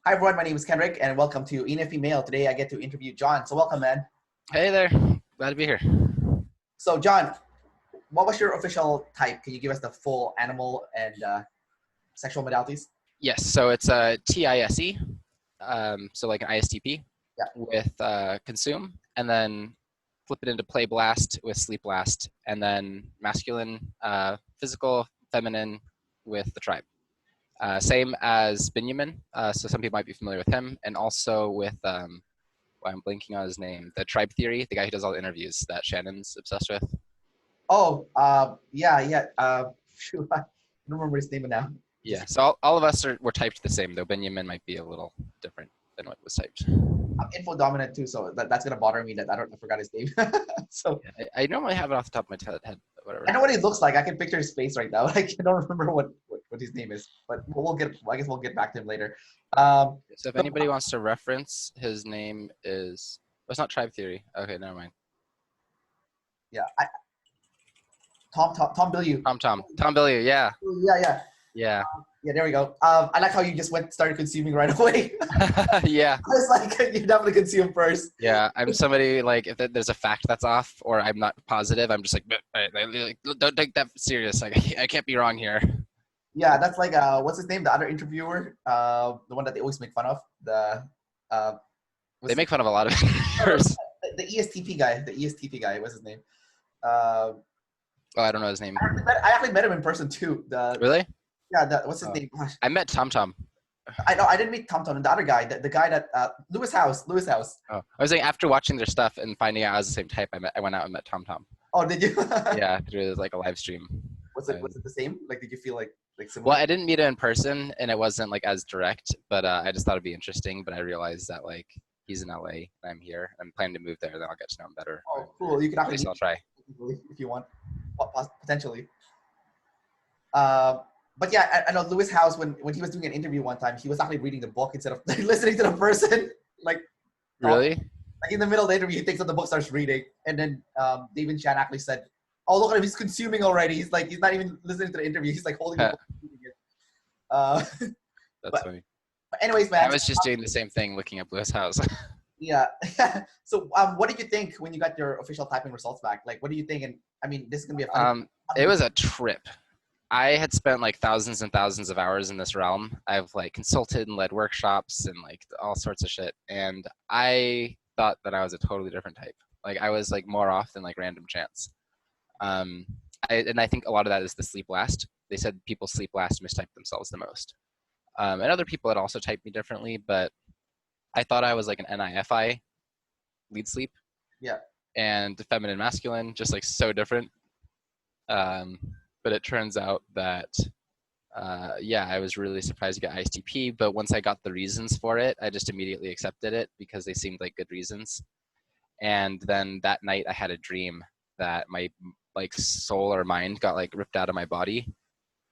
Hi everyone, my name is Kendrick and welcome to ENFP Mail. Today I get to interview John. So welcome, man. Hey there. Glad to be here. So John, what was your official type? Can you give us the full animal and sexual modalities? Yes, so it's a Ti-Se, so like an ISTP Yeah. with consume, and then flip it into play blast with sleep blast, and then masculine, physical, feminine with the tribe. Same as Benjamin, so some people might be familiar with him, and also with, well, I'm blanking on his name, the tribe theory, the guy who does all the interviews that Shannon's obsessed with. Oh, yeah. Shoot, I don't remember his name now. Yeah, so all of us we're typed the same, though Benjamin might be a little different than what was typed. I'm info dominant too, so that's gonna bother me that I forgot his name. So Yeah, I normally have it off the top of my head, but whatever. I know what he looks like. I can picture his face right now. I don't remember what his name is, but I guess we'll get back to him later. So if anybody wants to reference, his name is. Oh, it's not tribe theory. Okay, never mind. Yeah, Tom Bilyeu. Tom Bilyeu. Yeah. Yeah. Yeah. Yeah, there we go. I like how you just started consuming right away. Yeah. I was like, you definitely consume first. Yeah, I'm somebody like if there's a fact that's off or I'm not positive, I'm just like, don't take that serious. Like I can't be wrong here. Yeah, that's like what's his name? The other interviewer, the one that they always make fun of. They make fun of a lot of interviewers. The ESTP guy. The ESTP guy. What's his name? Oh, I don't know his name. I actually met him in person too. Really? Yeah. What's his name? Gosh. I met Tom. I know. I didn't meet Tom. The other guy. The guy that Lewis House. Oh, I was saying after watching their stuff and finding out I was the same type, I went out and met Tom. Oh, did you? Yeah, through like a live stream. Was it the same? Like, did you feel like similar? Well, I didn't meet him in person, and it wasn't like as direct, but I just thought it'd be interesting. But I realized that like he's in LA and I'm here. I'm planning to move there, then I'll get to know him better. Oh, cool! You can At least I'll try if you want, potentially. But yeah, I know Lewis House when he was doing an interview one time, he was actually reading the book instead of listening to the person. Like, really? Like in the middle of the interview, he takes up the book, starts reading, and then David Chan actually said, "Oh, look at him! He's consuming already. He's not even listening to the interview. He's like holding the book and reading it." That's funny. But anyways, man, I was just doing the same thing, looking up Lewis House. Yeah. So, what did you think when you got your official typing results back? Like, what do you think? And I mean, this is gonna be a fun. It was a trip. I had spent like thousands and thousands of hours in this realm. I've like consulted and led workshops and like all sorts of shit. And I thought that I was a totally different type. Like I was like more off than like random chance. And I think a lot of that is the sleep last. They said people sleep last mistype themselves the most. And other people had also typed me differently, but I thought I was like an Ni+Fi, lead sleep. Yeah. And feminine masculine, just like so different. But it turns out that, yeah, I was really surprised to get ISTP, but once I got the reasons for it, I just immediately accepted it because they seemed like good reasons. And then that night I had a dream that my like soul or mind got like ripped out of my body,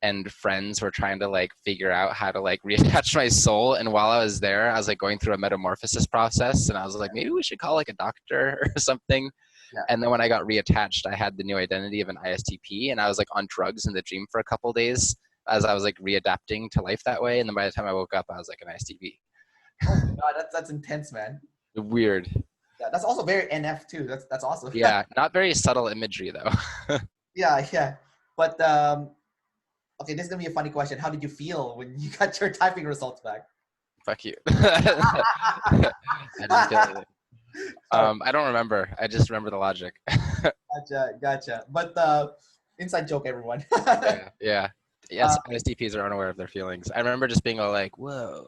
and friends were trying to like figure out how to like reattach my soul. And while I was there, I was like going through a metamorphosis process, and I was like, maybe we should call like a doctor or something. Yeah. And then when I got reattached, I had the new identity of an ISTP, and I was like on drugs in the dream for a couple of days as I was like readapting to life that way. And then by the time I woke up, I was like an ISTP. Oh my God, that's intense, man. Weird. Yeah, that's also very NF too. That's awesome. Yeah, not very subtle imagery though. Yeah. But okay, this is gonna be a funny question. How did you feel when you got your typing results back? Fuck you. I didn't feel anything. I don't remember. I just remember the logic. Gotcha. But inside joke, everyone. Yeah. Yes, ISTPs are unaware of their feelings. I remember just being all like, whoa.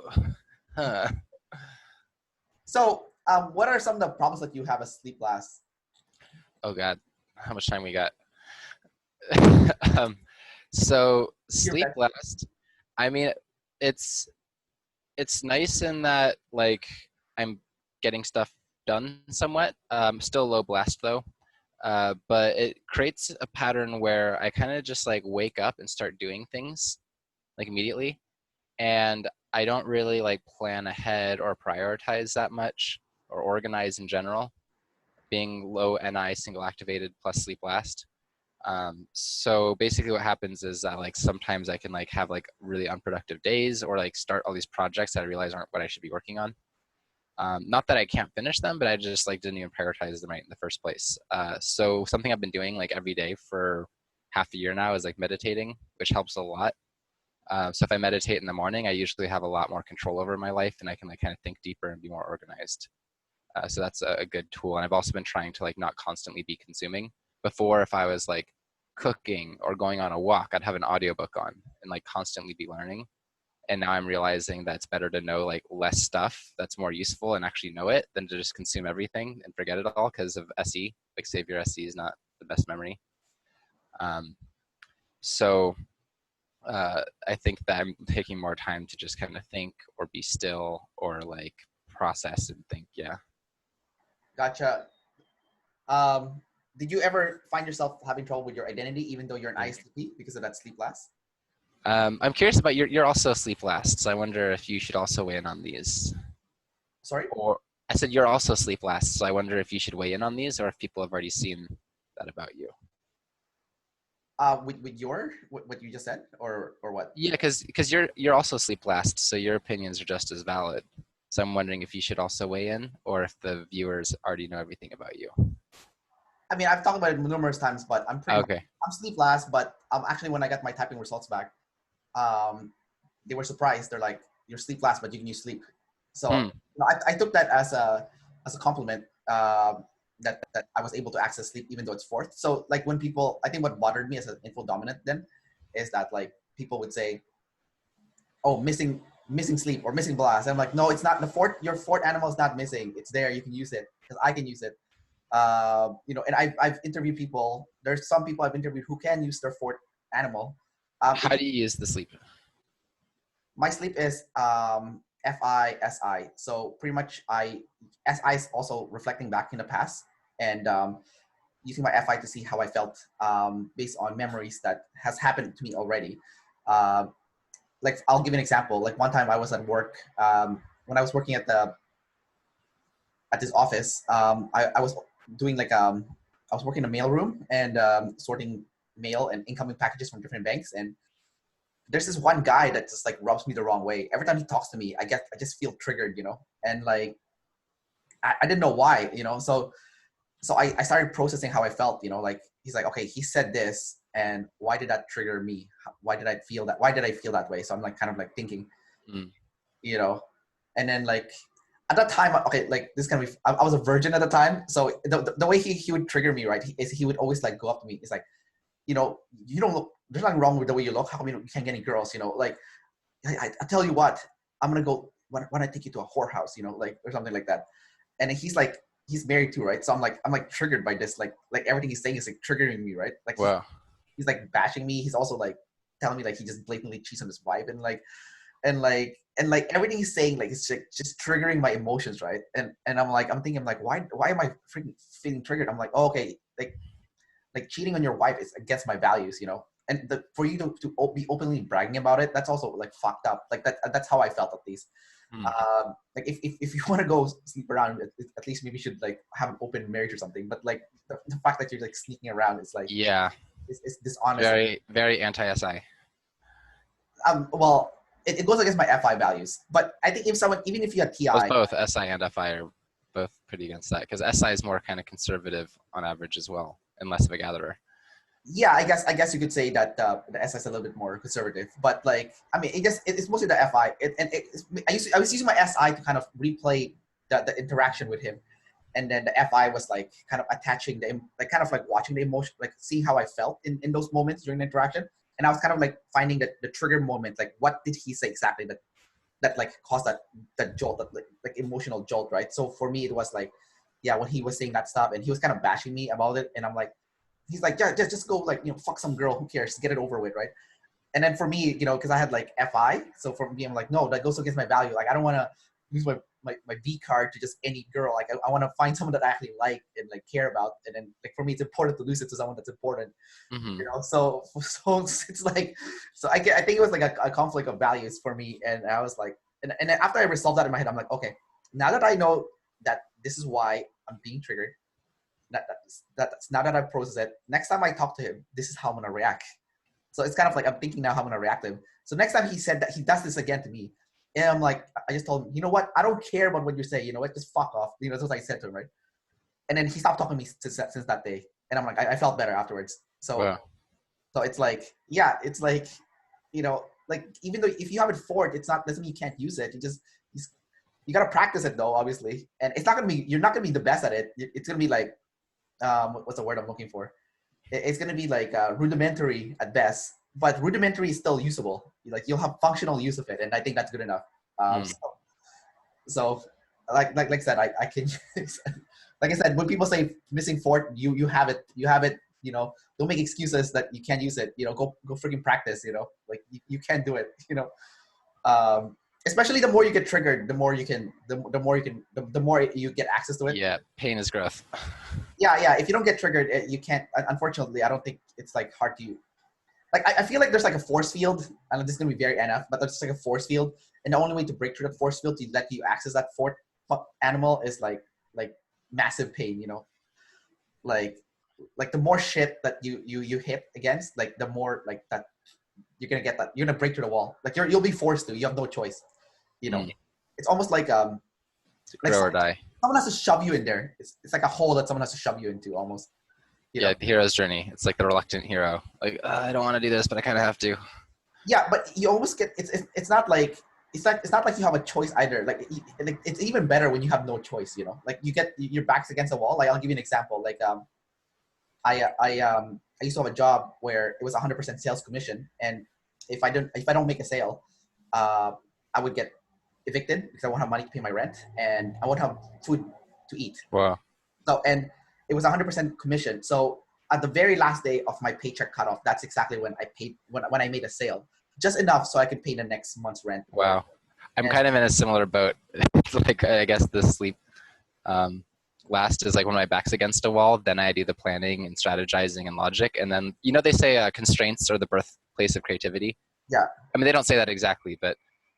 Huh. So, what are some of the problems that you have as sleep last? Oh God, how much time we got? So sleep last, I mean, it's nice in that like I'm getting stuff done somewhat. Still low blast though, but it creates a pattern where I kind of just like wake up and start doing things like immediately, and I don't really like plan ahead or prioritize that much or organize in general, being low Ni single activated plus sleep last. So basically what happens is that like sometimes I can like have like really unproductive days or like start all these projects that I realize aren't what I should be working on. Not that I can't finish them, but I just like didn't even prioritize them right in the first place. So something I've been doing like every day for half a year now is like meditating, which helps a lot. So if I meditate in the morning, I usually have a lot more control over my life and I can like kind of think deeper and be more organized. So that's a good tool. And I've also been trying to like not constantly be consuming. Before, if I was like cooking or going on a walk, I'd have an audiobook on and like constantly be learning. And now I'm realizing that it's better to know like less stuff that's more useful and actually know it than to just consume everything and forget it all because of SE. Like saviour SE is not the best memory. Um, so I think that I'm taking more time to just kind of think or be still or like process and think. Yeah. Gotcha. Did you ever find yourself having trouble with your identity, even though you're an ISTP, because of that sleep last? I'm curious about you're also sleep last, so I wonder if you should also weigh in on these. Sorry? Or I said you're also sleep last, so I wonder if you should weigh in on these or if people have already seen that about you. With your what you just said, or what? Yeah, because you're also sleep last, so your opinions are just as valid. So I'm wondering if you should also weigh in, or if the viewers already know everything about you. I mean, I've talked about it numerous times, but I'm pretty. Okay. I'm sleep last, but actually, when I got my typing results back, they were surprised. They're like, "You're sleep last, but you can use sleep." So I took that as a compliment. That I was able to access sleep even though it's fourth. So like when people, I think what bothered me as an info dominant then is that like people would say, "Oh, missing sleep or missing blast." I'm like, no, it's not the fourth. Your fourth animal is not missing. It's there. You can use it because I can use it. And I've interviewed people. There's some people I've interviewed who can use their fourth animal. How do you use the sleep? My sleep is Fe+Se. So pretty much SI is also reflecting back in the past and using my Fi to see how I felt based on memories that has happened to me already. Like I'll give an example. Like one time I was at work when I was working at this office. I was doing like I was working in a mail room and sorting mail and incoming packages from different banks, and there's this one guy that just like rubs me the wrong way. Every time he talks to me, I just feel triggered, and like I didn't know why, so I started processing how I felt, like he's like, okay, he said this, and why did that trigger me? Why did I feel that? Why did I feel that way? So I'm like kind of like thinking, and then like at that time, okay, like this can be, I was a virgin at the time, so the way he would trigger me, right, he would always like go up to me. It's like, you don't look, there's nothing wrong with the way you look. How come you can't get any girls? Like I tell you what, I'm gonna go when I take you to a whorehouse, like or something like that. And he's like, he's married too, right? So I'm like triggered by this, like everything he's saying is like triggering me, right? Like wow. He's like bashing me. He's also like telling me like he just blatantly cheats on his wife, and everything he's saying like it's like just triggering my emotions, right? And I'm thinking like why am I freaking feeling triggered? I'm like, oh, okay, like cheating on your wife is against my values, and for you to be openly bragging about it, that's also like fucked up. Like that's how I felt, at least. Like if you want to go sleep around, at least maybe you should like have an open marriage or something. But like the fact that you're like sneaking around is like, yeah, it's dishonest. Very anti-SI. Well, it goes against my FI values. But I think if someone, even if you had TI, both SI and FI are both pretty against that, because SI is more kind of conservative on average as well, and less of a gatherer. Yeah, I guess you could say that the SI is a little bit more conservative, but like, I mean, it's mostly the FI. I was using my SI to kind of replay the interaction with him, and then the FI was like kind of attaching like kind of like watching the emotion, like seeing how I felt in those moments during the interaction, and I was kind of like finding the trigger moment, like what did he say exactly that like caused that jolt, that like emotional jolt, right? So for me, it was like, yeah, when he was saying that stuff, and he was kind of bashing me about it, and I'm like. He's like, yeah, just go like, fuck some girl, who cares, get it over with, right? And then for me, because I had like FI, so for me, I'm like, no, that goes against my value. Like I don't want to use my V card to just any girl. Like I want to find someone that I actually like and like care about, and then like for me, it's important to lose it to someone that's important. So it's like, so I think it was like a conflict of values for me, and I was like, and then after I resolved that in my head, I'm like, okay, now that I know that this is why I'm being triggered, now that I've processed it, next time I talk to him, this is how I'm gonna react. So it's kind of like I'm thinking now how I'm gonna react to him. So next time he said that he does this again to me, and I'm like, I just told him, you know what? I don't care about what you say. You know what? Just fuck off. You know, that's what I said to him, right? And then he stopped talking to me since that day, and I'm like, I felt better afterwards. So, Wow. so it's like, yeah, it's like, you know, like even though if you have it forked, it's not doesn't mean you can't use it. You gotta practice it though, obviously, and it's not gonna be you're not gonna be the best at it. It's gonna be like, what's the word I'm looking for? It's gonna be like rudimentary at best, but rudimentary is still usable. Like you'll have functional use of it, and I think that's good enough. So like I said, I can like I said, when people say missing fork, you have it. You know, don't make excuses that you can't use it. You know, go freaking practice. You know, like you can do it. You know, especially the more you get triggered, the more you can, the more you get access to it. Yeah, pain is growth. Yeah. If you don't get triggered, you can't. Unfortunately, I don't think it's like hard to. Like I feel like there's like a force field, and this is gonna be very NF, but there's like a force field, and the only way to break through that force field to let you access that fourth animal is like massive pain. You know, like the more shit that you hit against, like the more like that you're gonna get that you're gonna break through the wall. Like you'll be forced to. You have no choice. You know, it's almost like Grow or die. someone has to shove you in there. It's like a hole that someone has to shove you into almost. You know? The hero's journey. It's like the reluctant hero. Like I don't want to do this, but I kind of have to. Yeah, but you almost get it's not like it's not like you have a choice either. Like it's even better when you have no choice. You know, like you get your back's against the wall. Like I'll give you an example. Like I used to have a job where it was 100% sales commission, and if I don't make a sale, I would get evicted because I won't have money to pay my rent and I won't have food to eat. Wow. So and it was 100% commission. So at the very last day of my paycheck cutoff, that's exactly when I paid when I made a sale, just enough so I could pay the next month's rent. Wow. I'm kind of in a similar boat. Like I guess the sleep last is like when my back's against a wall, then I do the planning and strategizing and logic. And then, you know, they say constraints are the birthplace of creativity. Yeah. I mean, they don't say that exactly, but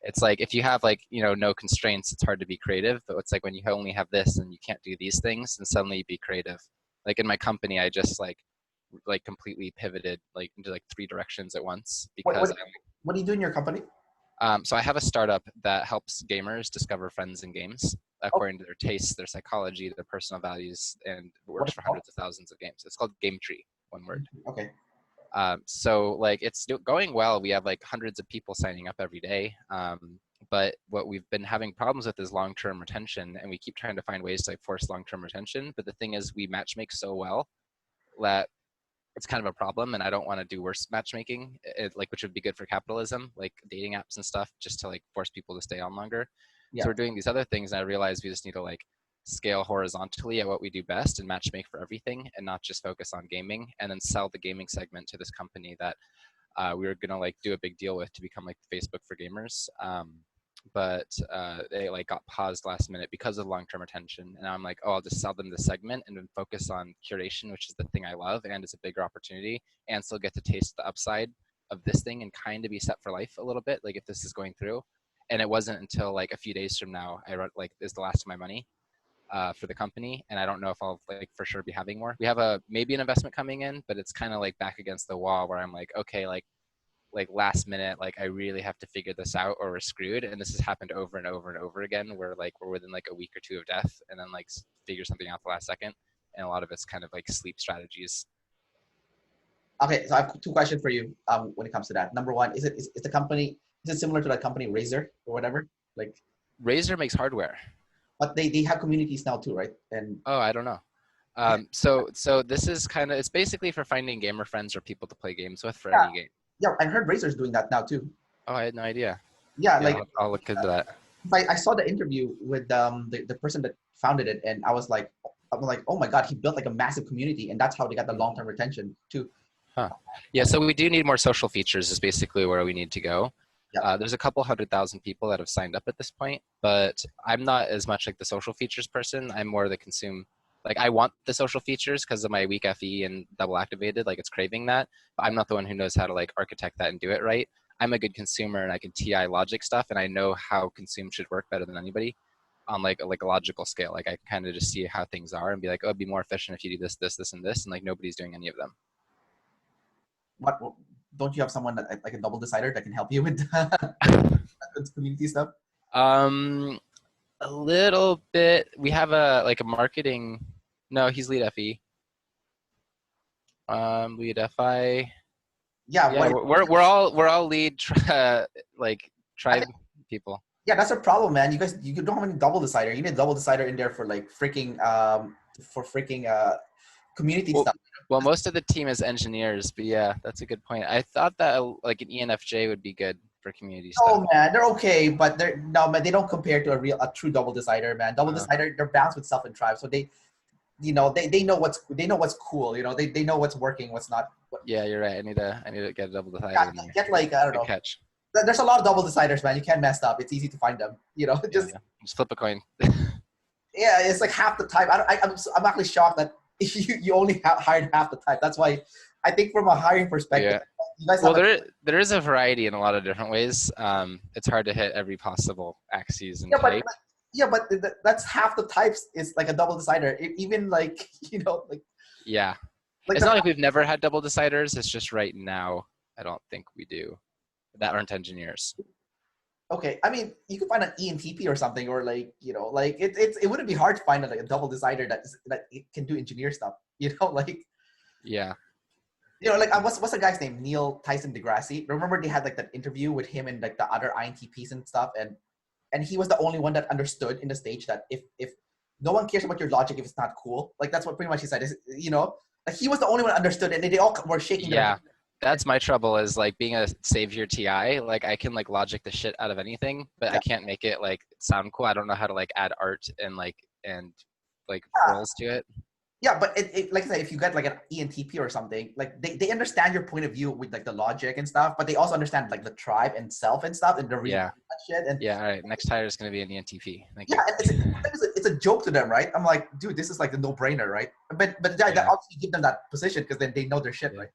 it's like if you have like, you know, no constraints, it's hard to be creative. But it's like when you only have this and you can't do these things, and suddenly you be creative. Like in my company, I just like completely pivoted like into like 3 directions at once because what do you do in your company? So I have a startup that helps gamers discover friends in games according to their tastes, their psychology, their personal values, and works for hundreds of thousands of games. It's called Game Tree, one word. Okay. So like it's going well. We have like hundreds of people signing up every day. But what we've been having problems with is long-term retention, and we keep trying to find ways to like force long-term retention. But the thing is, we matchmake so well that it's kind of a problem, and I don't want to do worse matchmaking, which would be good for capitalism, like dating apps and stuff, just to like force people to stay on longer. Yeah. So we're doing these other things, and I realize we just need to like scale horizontally at what we do best and matchmake for everything, and not just focus on gaming, and then sell the gaming segment to this company that we were gonna like do a big deal with to become like Facebook for gamers. But they like got paused last minute because of long-term retention, and I'm like, oh, I'll just sell them the segment and then focus on curation, which is the thing I love and is a bigger opportunity, and still get to taste the upside of this thing and kind of be set for life a little bit, like if this is going through. And it wasn't until like a few days from now I wrote like this is the last of my money for the company, and I don't know if I'll like for sure be having more. We have maybe an investment coming in, but it's kind of like back against the wall where I'm like, okay, like last minute, like I really have to figure this out or we're screwed. And this has happened over and over and over again where like we're within like a week or 2 of death and then like figure something out the last second. And a lot of it's kind of like sleep strategies. Okay, so I have 2 questions for you when it comes to that. Number one, is the company, is it similar to that company Razer or whatever? Like Razer makes hardware. But they have communities now too, right? And oh, I don't know. So this is kind of, it's basically for finding gamer friends or people to play games with for any game. Yeah, I heard Razer's doing that now too. Oh, I had no idea. Yeah, like I'll look into that. I saw the interview with the person that founded it, and I'm like, oh my god, he built like a massive community, and that's how they got the long-term retention too. Huh. Yeah, so we do need more social features is basically where we need to go. Yeah. There's a couple 100,000 people that have signed up at this point, but I'm not as much like the social features person. I'm more the consume. Like I want the social features because of my weak FE and double activated, like it's craving that, but I'm not the one who knows how to like architect that and do it right. I'm a good consumer and I can TI logic stuff and I know how consume should work better than anybody. on like a logical scale. Like I kind of just see how things are and be like, oh, it'd be more efficient if you do this, this, this, and this, and like nobody's doing any of them. What don't you have someone that like a double decider that can help you with community stuff? A little bit. We have a marketing. No, he's lead FE. Lead FI. Yeah, Yeah, we're all lead like tribe people. Yeah, that's a problem, man. You don't have any double decider. You need a double decider in there for like freaking community stuff. Well, most of the team is engineers, but yeah, that's a good point. I thought that like an ENFJ would be good for community stuff. Oh man, they're okay, but they don't compare to a true double decider, man. Double decider, they're balanced with self and tribe, so they know what's cool. You know, they know what's working, what's not. Yeah, you're right. I need to get a double decider. Yeah, get like I don't know. Catch. There's a lot of double deciders, man. You can't mess up. It's easy to find them. You know, just flip a coin. Yeah, it's like half the type. I'm actually shocked that you only hired half the type. That's why I think from a hiring perspective, you guys there is a variety in a lot of different ways. It's hard to hit every possible axis and type. But that's half the types is like a double decider. Even like, you know, like. Yeah. Like it's not like we've never had double deciders. It's just right now, I don't think we do. That aren't engineers. Okay, I mean, you could find an ENTP or something, or like, you know, like it wouldn't be hard to find like a double decider that can do engineer stuff. You know, like. Yeah. You know, like what's the guy's name? Neil Tyson deGrasse. Remember they had like that interview with him and like the other INTPs and stuff, and he was the only one that understood in the stage that if no one cares about your logic if it's not cool, like that's what pretty much he said. Is, you know, like he was the only one that understood, and they all were shaking. Yeah. That's my trouble is like being a saviour TI, like I can like logic the shit out of anything, but I can't make it like sound cool. I don't know how to like add art and roles to it. Yeah, but it like I said, if you get like an ENTP or something, like they understand your point of view with like the logic and stuff, but they also understand like the tribe and self and stuff and the real shit. And all right, next hire is going to be an ENTP. It's a joke to them, right? I'm like, dude, this is like the no-brainer, right? But that obviously give them that position because then they know their shit, right?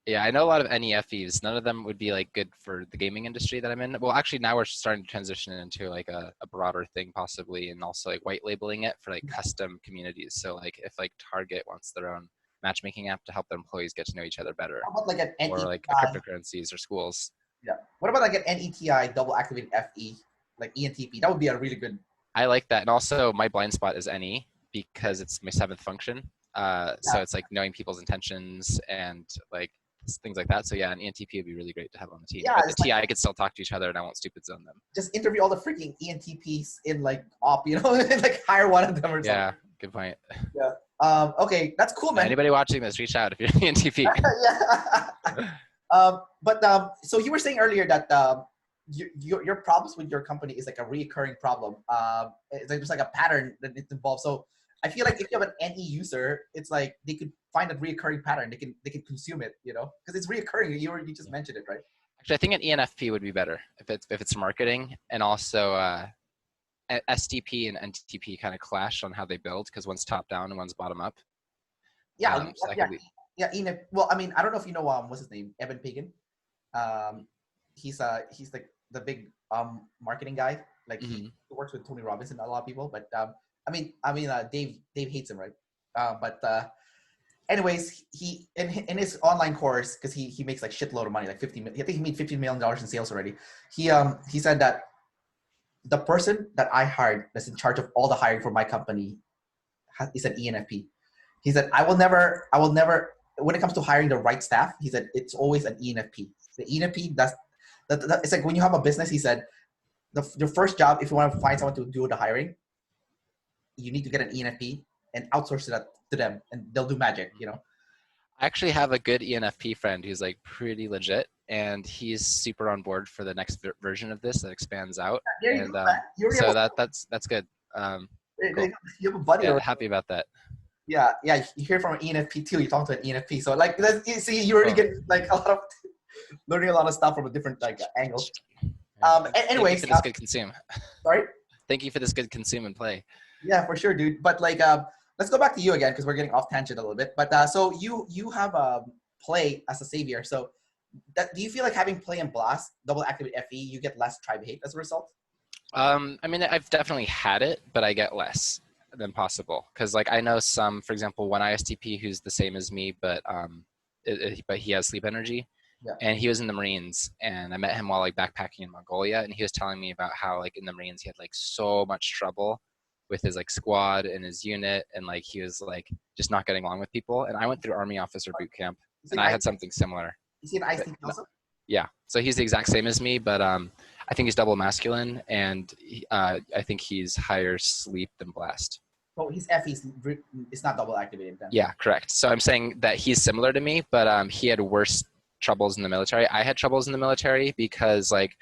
Yeah, I know a lot of NEFEs. None of them would be like good for the gaming industry that I'm in. Well, actually, now we're starting to transition into like a broader thing, possibly, and also like white labeling it for like custom communities. So like if like Target wants their own matchmaking app to help their employees get to know each other better, how about like an NETI, or like cryptocurrencies or schools. Yeah. What about like an NETI double activating FE, like ENTP? That would be a really good. I like that, and also my blind spot is NE because it's my 7th function. So it's like knowing people's intentions and like things like that. So yeah, an ENTP would be really great to have on the team. Yeah, but the TI could still talk to each other and I won't stupid zone them. Just interview all the freaking ENTPs in like op, you know, like hire one of them or something. Yeah, good point. Yeah. Okay, that's cool, man. Anybody watching this, reach out if you're an ENTP. So you were saying earlier that your problems with your company is like a reoccurring problem. It's like there's like a pattern that it's involved. So I feel like if you have an NE user, it's like they could find a reoccurring pattern. They can consume it, you know, because it's reoccurring. You just mentioned it, right? Actually, I think an ENFP would be better if it's marketing, and also STP and NTP kind of clash on how they build because one's top down and one's bottom up. Yeah, well, I mean, I don't know if you know what's his name, Evan Pagan. He's like the big marketing guy. Like he works with Tony Robbins and a lot of people, but Dave hates him, right? Anyways, he in his online course, because he makes like shitload of money, like I think he made $15 million in sales already. He said that the person that I hired that's in charge of all the hiring for my company is an ENFP. He said, I will never, when it comes to hiring the right staff, he said, it's always an ENFP. The ENFP, it's like when you have a business, he said, your first job, if you want to find someone to do the hiring, you need to get an ENFP and outsource that to them, and they'll do magic, you know? I actually have a good ENFP friend who's like pretty legit, and he's super on board for the next version of this that expands out. So that's good. Cool. You have a buddy. Yeah, happy about that. Yeah, you hear from an ENFP too. You talk to an ENFP, so like you see, you already get like a lot of learning a lot of stuff from a different like angle. Anyways, thank you for this good consume. Sorry. Thank you for this good consume and play. Yeah, for sure, dude. But like, let's go back to you again because we're getting off tangent a little bit. But so you have play as a savior. So do you feel like having play and blast double activate FE, you get less tribe hate as a result? I mean, I've definitely had it, but I get less than possible. Because like I know some, for example, one ISTP who's the same as me, but he has sleep energy, Yeah. and he was in the Marines, and I met him while like backpacking in Mongolia, and he was telling me about how like in the Marines he had like so much trouble with his like squad and his unit, and like he was like just not getting along with people. And I went through Army Officer boot camp, Is and it I I? had something similar. Is it But ISTP also? yeah, so he's the exact same as me, but I think he's double masculine, and I think he's higher sleep than blast. So his Fe is it's not double activated then. Yeah, correct. So I'm saying that he's similar to me, but he had worse troubles in the military. I had troubles in the military because like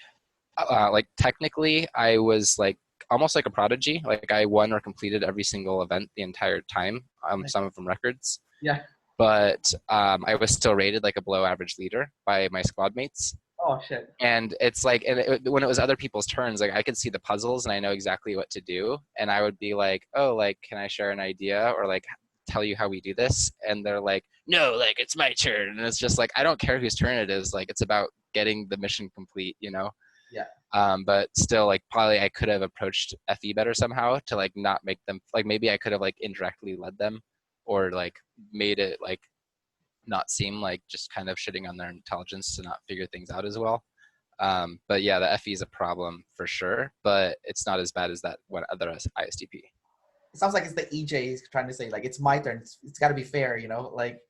technically I was like almost like a prodigy. Like I won or completed every single event the entire time. Some of them records, Yeah. but I was still rated like a below average leader by my squad mates. Oh shit. And it's like, when it was other people's turns, like I could see the puzzles and I know exactly what to do, and I would be like, oh, like can I share an idea or like tell you how we do this? And they're like, no, like it's my turn. And it's just like, I don't care whose turn it is, like it's about getting the mission complete, you know. Yeah. But still, like probably I could have approached FE better somehow to like not make them, like maybe I could have like indirectly led them, or like made it like not seem like just kind of shitting on their intelligence to not figure things out as well. But yeah, the FE is a problem for sure, but it's not as bad as that one other ISTP. It sounds like it's the EJ trying to say like it's my turn. It's got to be fair, you know. Like,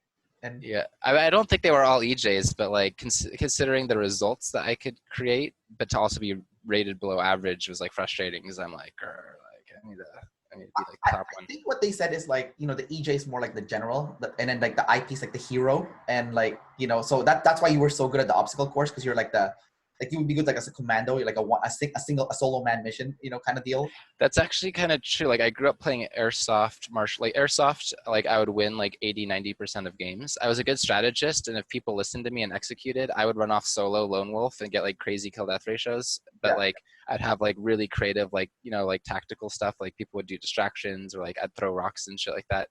and Yeah, I don't think they were all EJs, but like considering the results that I could create, but to also be rated below average was like frustrating because I'm like, I need to be like top I one. think what they said is like, you know, the EJ is more like the general, and then like the IP is like the hero, and like, you know, so that's why you were so good at the obstacle course, because you're like the, like you would be good like as a commando, you're like a solo man mission, you know, kind of deal. That's actually kind of true. Like I grew up playing airsoft, like airsoft, like I would win like 80-90% of games. I was a good strategist, and if people listened to me and executed, I would run off solo lone wolf and get like crazy kill death ratios. But Yeah. like I'd have like really creative, like, you know, like tactical stuff, like people would do distractions, or like I'd throw rocks and shit like that.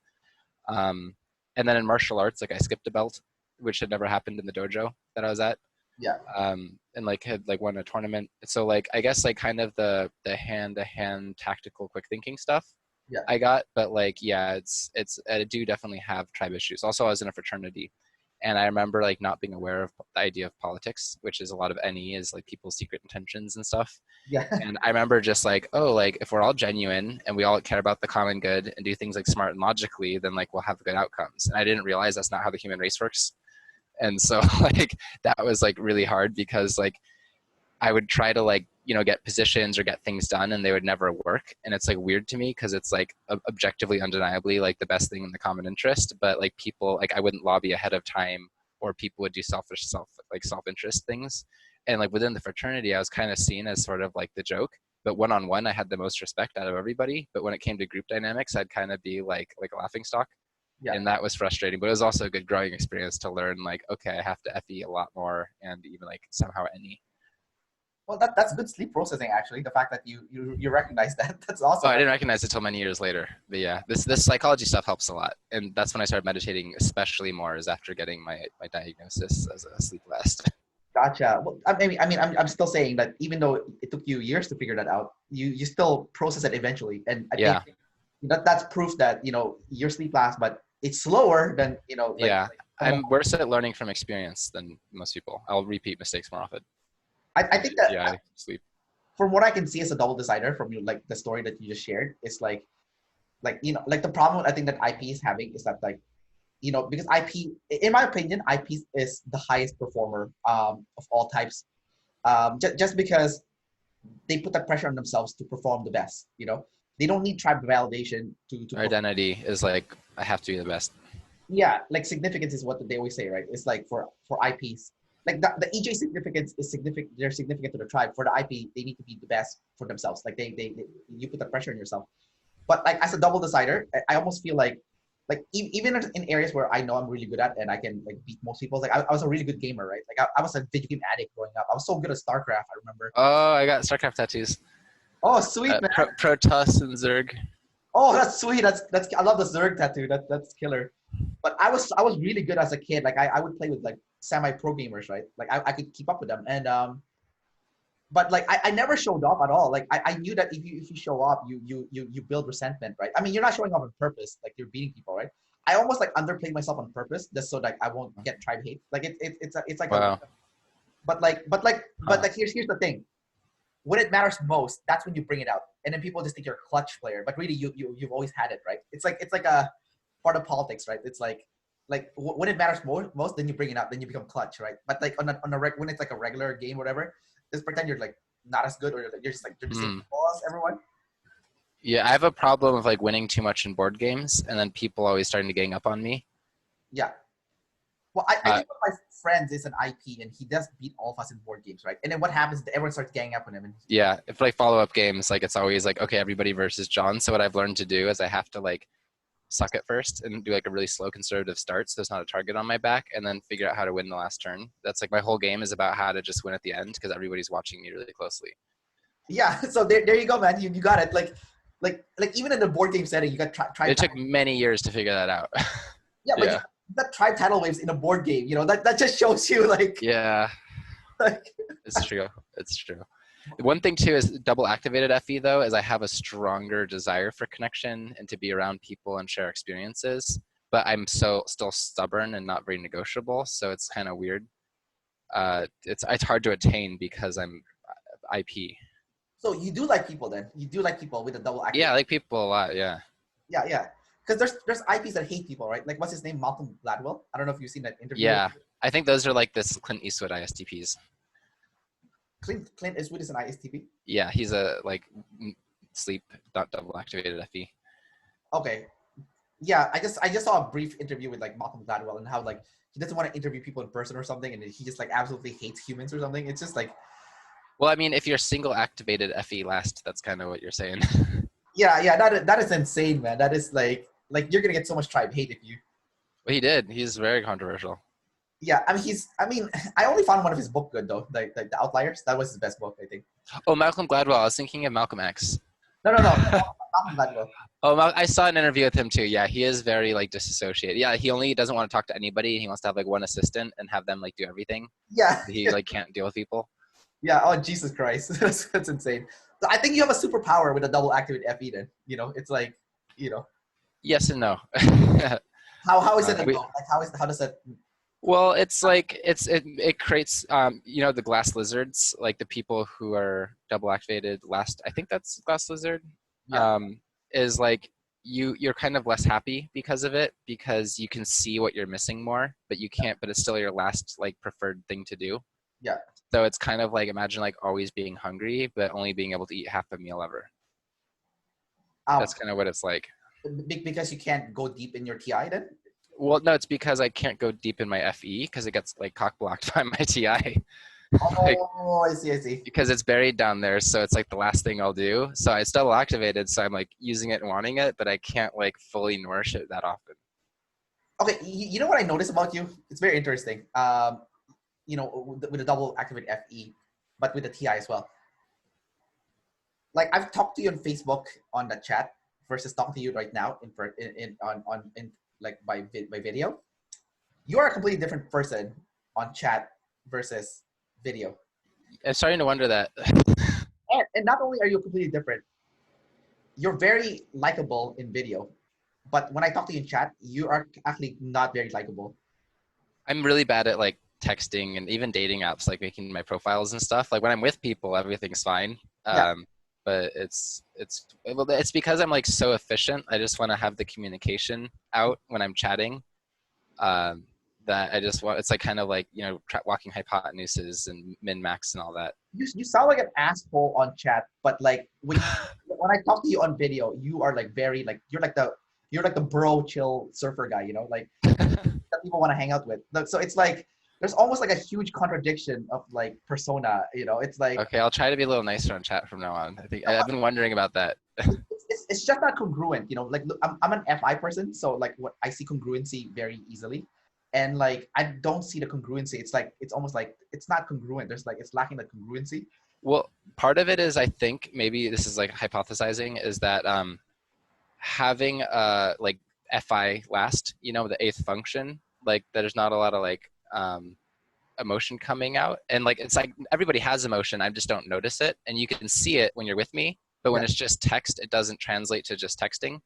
Um, and then in martial arts, like I skipped a belt, which had never happened in the dojo that I was at. Yeah. And like had like won a tournament. So like I guess like kind of the hand to hand tactical quick thinking stuff Yeah. I got, but like yeah, it's I do definitely have tribe issues. Also, I was in a fraternity, and I remember like not being aware of the idea of politics, which is a lot of NE is like people's secret intentions and stuff. Yeah. And I remember just like, oh, like if we're all genuine and we all care about the common good and do things like smart and logically, then like we'll have good outcomes. And I didn't realize that's not how the human race works. And so like that was like really hard because like I would try to like, you know, get positions or get things done and they would never work. And it's like weird to me because it's like objectively, undeniably like the best thing in the common interest. But like people, like I wouldn't lobby ahead of time, or people would do self-interest things. And like within the fraternity, I was kind of seen as sort of like the joke. But one-on-one, I had the most respect out of everybody. But when it came to group dynamics, I'd kind of be like a laughing stock. Yeah. And that was frustrating, but it was also a good growing experience to learn like, okay, I have to FE a lot more and even like somehow NE. Well, that's good sleep processing actually. The fact that you recognize that, that's Oh, awesome. I didn't recognize it till many years later. But yeah, this psychology stuff helps a lot, and that's when I started meditating, especially more, is after getting my diagnosis as a sleep last. Gotcha. Well, I'm still saying that even though it took you years to figure that out, you still process it eventually, and I Yeah, think that's proof that, you know, your sleep lasts, but it's slower than, you know, like yeah. someone. I'm worse at learning from experience than most people. I'll repeat mistakes more often. I think that Yeah, I sleep. from what I can see as a double decider from you, like the story that you just shared, it's like, you know, like the problem I think that IP is having is that, like, you know, because IP, in my opinion, IP is the highest performer of all types, just because they put that pressure on themselves to perform the best. You know, they don't need tribe validation to perform. Identity is like, I have to be the best. Yeah, like significance is what they always say, right? It's like for IPs, like the EJ significance is significant. They're significant to the tribe. For the IP, they need to be the best for themselves. Like they you put the pressure on yourself. But like as a double decider, I almost feel like even in areas where I know I'm really good at and I can like beat most people. Like I was a really good gamer, right? Like I was a video game addict growing up. I was so good at StarCraft. I remember. Oh, I got StarCraft tattoos. Oh, sweet man. Protoss and Zerg. Oh, that's sweet. That's I love the Zerg tattoo. That's killer. But I was really good as a kid. Like I would play with like semi-pro gamers, right? Like I could keep up with them. And but like I never showed up at all. Like I knew that if you show up, you build resentment, right? I mean, you're not showing up on purpose, like you're beating people, right? I almost like underplayed myself on purpose just so that I won't get tribe hate. Like it's like a Wow. but here's the thing. When it matters most, that's when you bring it out, and then people just think you're a clutch player, but really you've always had it, right? It's like a part of politics, right? It's like when it matters most, then you bring it out, then you become clutch, right? But like when it's like a regular game, whatever, just pretend you're like not as good, or you're just like you're just boss everyone. Yeah, I have a problem of like winning too much in board games, and then people always starting to gang up on me. Yeah. Well, I think one of my friends is an IP, and he does beat all of us in board games, right? And then what happens is that everyone starts ganging up on him. And Yeah, if like follow-up games, like it's always like, okay, everybody versus John. So what I've learned to do is I have to like suck at first and do like a really slow conservative start, so there's not a target on my back, and then figure out how to win the last turn. That's like my whole game is about how to just win at the end because everybody's watching me really closely. yeah, so there you go, man. You got it. Like even in the board game setting, you got try. It took many years to figure that out. Yeah, but you got tribe tidal waves in a board game. You know that just shows you like. Yeah, like, it's true. It's true. One thing too is double activated FE though is I have a stronger desire for connection and to be around people and share experiences, but I'm still stubborn and not very negotiable. So it's kind of weird. It's hard to attain because I'm IP. So you do like people then? You do like people with a double activate? Yeah, I like people a lot. Yeah. Yeah. Because there's IPs that hate people, right? Like what's his name, Malcolm Gladwell? I don't know if you've seen that interview. Yeah, I think those are like this Clint Eastwood ISTPs. Clint Eastwood is an ISTP. Yeah, he's a like sleep not double activated FE. Okay. Yeah, I just saw a brief interview with like Malcolm Gladwell and how like he doesn't want to interview people in person or something, and he just like absolutely hates humans or something. It's just like. Well, I mean, if you're single activated FE last, that's kind of what you're saying. Yeah, that is insane, man. That is like you're gonna get so much tribe hate if you. Well, he did. He's very controversial. Yeah, I mean, I only found one of his book good though. Like the Outliers, that was his best book, I think. Oh, Malcolm Gladwell. I was thinking of Malcolm X. No. Malcolm Gladwell. Oh, I saw an interview with him too. Yeah, he is very like disassociated. Yeah, he only doesn't want to talk to anybody. He wants to have like one assistant and have them like do everything. Yeah. He like can't deal with people. Yeah. Oh, Jesus Christ, that's insane. So I think you have a superpower with a double activate FE. Then it's like Yes and no. How is it? Like how does that? Well, it's like it creates the glass lizards, like the people who are double activated last. I think that's glass lizard. Yeah. Is like you're kind of less happy because of it because you can see what you're missing more, but you can't. But it's still your last like preferred thing to do. Yeah. So it's kind of like imagine like always being hungry, but only being able to eat half a meal ever. That's kind of what it's like. Because you can't go deep in your TI then? Well, no, it's because I can't go deep in my FE because it gets like cock blocked by my TI. Like, I see. Because it's buried down there, so it's like the last thing I'll do. So it's double activated, so I'm like using it and wanting it, but I can't like fully nourish it that often. Okay, you know what I noticed about you? It's very interesting. With the double activate FE, but with the TI as well. Like I've talked to you on Facebook on the chat versus talking to you right now by video. You are a completely different person on chat versus video. I'm starting to wonder that. And not only are you completely different, you're very likable in video, but when I talk to you in chat, you are actually not very likable. I'm really bad at like texting and even dating apps, like making my profiles and stuff. Like when I'm with people, everything's fine. Yeah. But it's because I'm like so efficient. I just want to have the communication out when I'm chatting. That I just want. It's like kind of like walking hypotenuses and min max and all that. You sound like an asshole on chat, but like when I talk to you on video, you are like very like you're like the bro chill surfer guy, like that people want to hang out with. So it's like there's almost like a huge contradiction of like persona. It's like okay, I'll try to be a little nicer on chat from now on. I think I've been wondering about that. It's just not congruent. Like look, I'm an FI person, so like what I see congruency very easily. And like I don't see the congruency. It's like it's almost like it's not congruent. There's like it's lacking the congruency. Well, part of it is I think maybe this is like hypothesizing is that having like FI last, the eighth function, like there's not a lot of like emotion coming out, and like it's like everybody has emotion, I just don't notice it, and you can see it when you're with me, but when it's just text, it doesn't translate to just texting.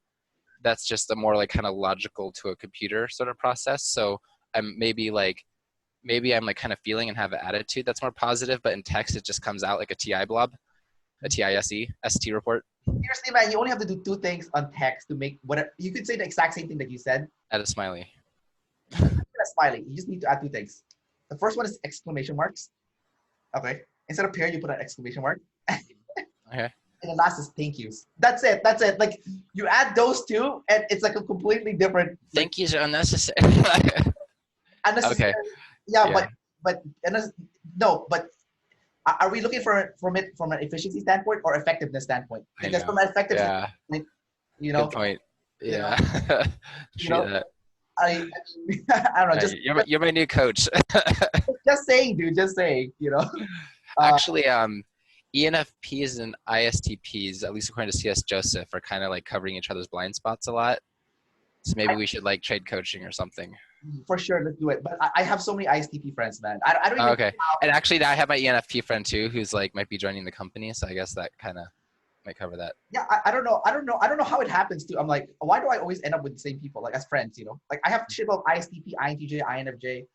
That's just a more like kind of logical to a computer sort of process. So I'm maybe I'm like kind of feeling and have an attitude that's more positive, but in text it just comes out like a TI blob, a TISE ST report. Seriously, man, you only have to do 2 things on text to make whatever. You could say the exact same thing that you said. Add a smiley. A smiley. You just need to add 2 things. The first one is exclamation marks. Okay. Instead of period, you put an exclamation mark. Okay. And the last is thank yous. That's it. That's it. Like you add those 2, and it's like a completely different. Thank yous are unnecessary. Unnecessary. Okay. Yeah, but no, but are we looking from it from an efficiency standpoint or effectiveness standpoint? Because from an effectiveness standpoint, you know. Good point. Yeah. You know, that. I don't know. Just You're my new coach. just saying, dude. Just saying. You know. Actually, ENFPs and ISTPs, at least according to C.S. Joseph, are kind of like covering each other's blind spots a lot. So maybe we should like trade coaching or something. For sure, let's do it. But I have so many ISTP friends, man. I don't even. Okay. And actually, now I have my ENFP friend too, who's like might be joining the company. So I guess that kind of might cover that. Yeah, I don't know. I don't know how it happens too. I'm like, why do I always end up with the same people, like as friends? You know, like I have shit of ISTP, INTJ, INFJ,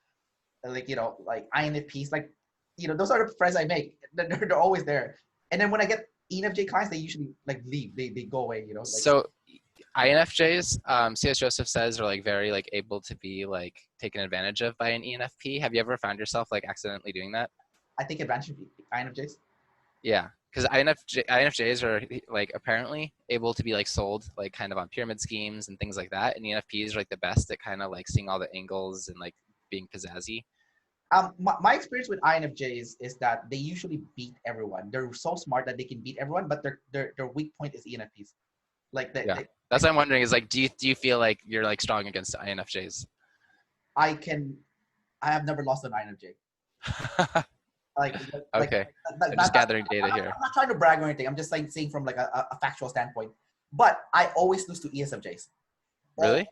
like like INFPs. Like, those are the friends I make. They're always there. And then when I get ENFJ clients, they usually like leave. They go away. Like, so INFJs, C.S. Joseph says, are like very like able to be like taken advantage of by an ENFP. Have you ever found yourself like accidentally doing that? I take advantage of INFJs. Yeah, because INFJs are like apparently able to be like sold like kind of on pyramid schemes and things like that, and ENFPs are like the best at kind of like seeing all the angles and like being pizzazzy. My experience with INFJs is that they usually beat everyone. They're so smart that they can beat everyone, but their weak point is ENFPs. Like that's what I'm wondering is like, do you feel like you're like strong against INFJs? I have never lost an INFJ. Okay. I'm just gathering data here. I'm not trying to brag or anything. I'm just saying from like a factual standpoint. But I always lose to ESFJs. Really?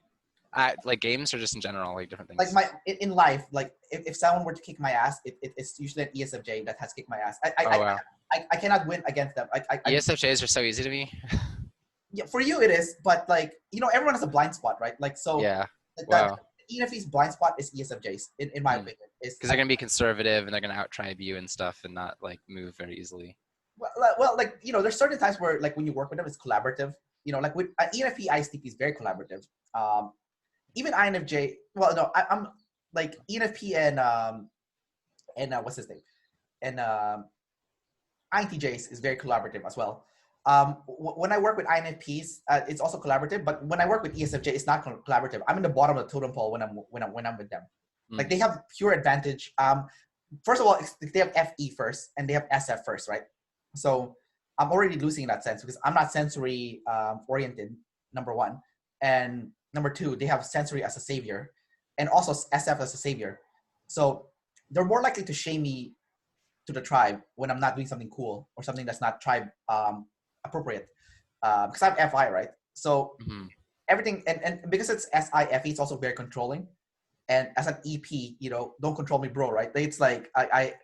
Like games or just in general, like different things? Like in life, like if someone were to kick my ass, it's usually an ESFJ that has kicked my ass. I cannot win against them. ESFJs are so easy to me. Yeah, for you it is, but like everyone has a blind spot, right? Like so. Yeah. Wow. ENFP's blind spot is ESFJs, in my opinion. Because they're gonna be conservative and they're gonna out-tribe you and stuff, and not like move very easily. Well, like there's certain times where like when you work with them, it's collaborative. Like with ENFP, ISTP is very collaborative. Even INFJ. Well, no, I'm like ENFP and what's his name, and INTJs is very collaborative as well. When I work with INFPs, it's also collaborative. But when I work with ESFJ, it's not collaborative. I'm in the bottom of the totem pole when I'm with them. Like they have pure advantage. First of all, they have FE first, and they have SF first, right? So I'm already losing in that sense because I'm not sensory oriented. Number one, and number two, they have sensory as a savior, and also SF as a savior. So they're more likely to shame me to the tribe when I'm not doing something cool or something that's not tribe appropriate, because I'm FI, right? So everything, and because it's SIFE, it's also very controlling. And as an EP, don't control me, bro, right? It's like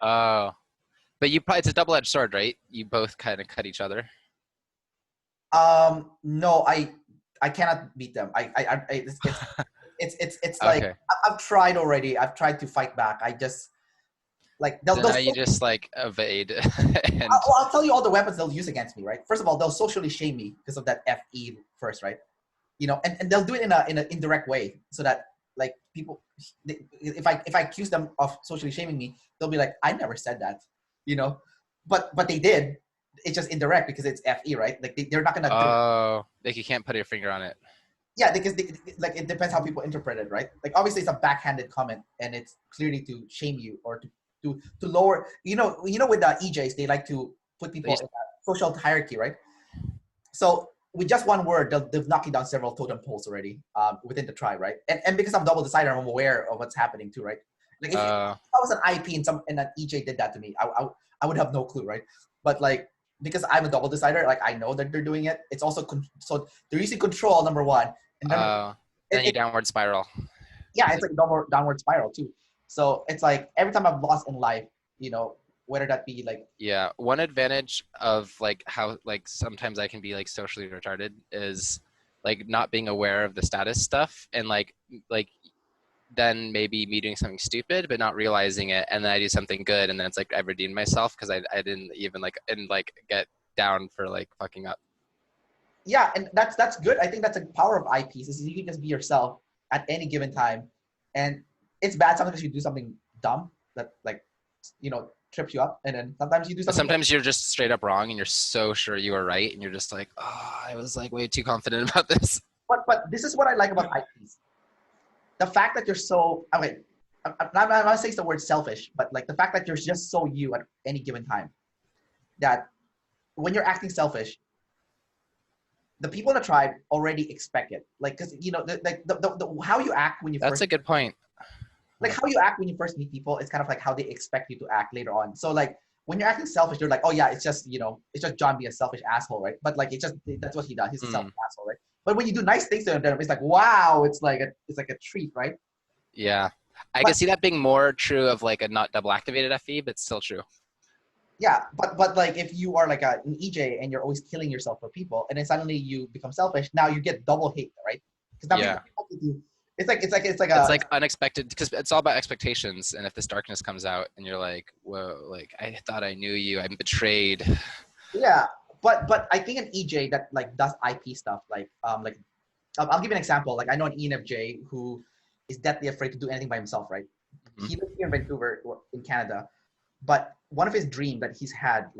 Oh, but it's a double-edged sword, right? You both kind of cut each other. No, I cannot beat them. It's like okay. I've tried already. I've tried to fight back. I just like you just like evade. And I'll tell you all the weapons they'll use against me, right? First of all, they'll socially shame me because of that FE first, right? And they'll do it in an indirect way so that like people, if I accuse them of socially shaming me, they'll be like, I never said that, but they did. It's just indirect because it's FE, right? Like they're not gonna. Oh, like you can't put your finger on it. Yeah, because like it depends how people interpret it, right? Like obviously it's a backhanded comment and it's clearly to shame you or to lower. With the EJs, they like to put people in a social hierarchy, right? So with just one word, they've knocked you down several totem poles already within the tribe, right? And because I'm double decider, I'm aware of what's happening too, right? Like if I was an IP and an EJ did that to me, I would have no clue, right? But like because I'm a double decider, like I know that they're doing it. It's also so they're using control, number one, and then you downward spiral. Yeah, it's like downward spiral too. So it's like every time I've lost in life, you know, whether that be like, Yeah, one advantage of like how like sometimes I can be like socially retarded is like not being aware of the status stuff and like then maybe me doing something stupid but not realizing it, and then I do something good and then it's like I redeemed myself because I didn't even like and like get down for like fucking up. yeah, and that's good. I think that's a power of IPs is you can just be yourself at any given time, and it's bad sometimes you do something dumb that like, you know, trips you up, and then sometimes you do something. Sometimes you're just straight up wrong and you're so sure you were right and you're just like, oh, I was like way too confident about this. But this is what I like about IPs. The fact that you're so, I mean, I'm not saying the word selfish, but like the fact that you're just so you at any given time, that when you're acting selfish, the people in the tribe already expect it. Like, because, you know, the how you act when you That's first, a good point. like how you act when you first meet people, it's kind of like how they expect you to act later on. So like when you're acting selfish, they're like, oh yeah, it's just, you know, it's just John being a selfish asshole, right? But like, it's just, that's what he does. He's a selfish asshole, right? But when you do nice things to them, it's like, wow, it's like a treat, right? Yeah. I But can see that being more true of like a not double activated FE, but still true. yeah, but like if you are like an EJ and you're always killing yourself for people, and then suddenly you become selfish, now you get double hate, right? Because now Yeah. people, it's like It's a, like unexpected because it's all about expectations. And if this darkness comes out and you're like, whoa, like I thought I knew you, I'm betrayed. yeah. But I think an EJ that like does IP stuff, like I'll give you an example. Like I know an ENFJ who is deathly afraid to do anything by himself, right? Mhm. He lives here in Vancouver or in Canada, but one of his dreams that he's had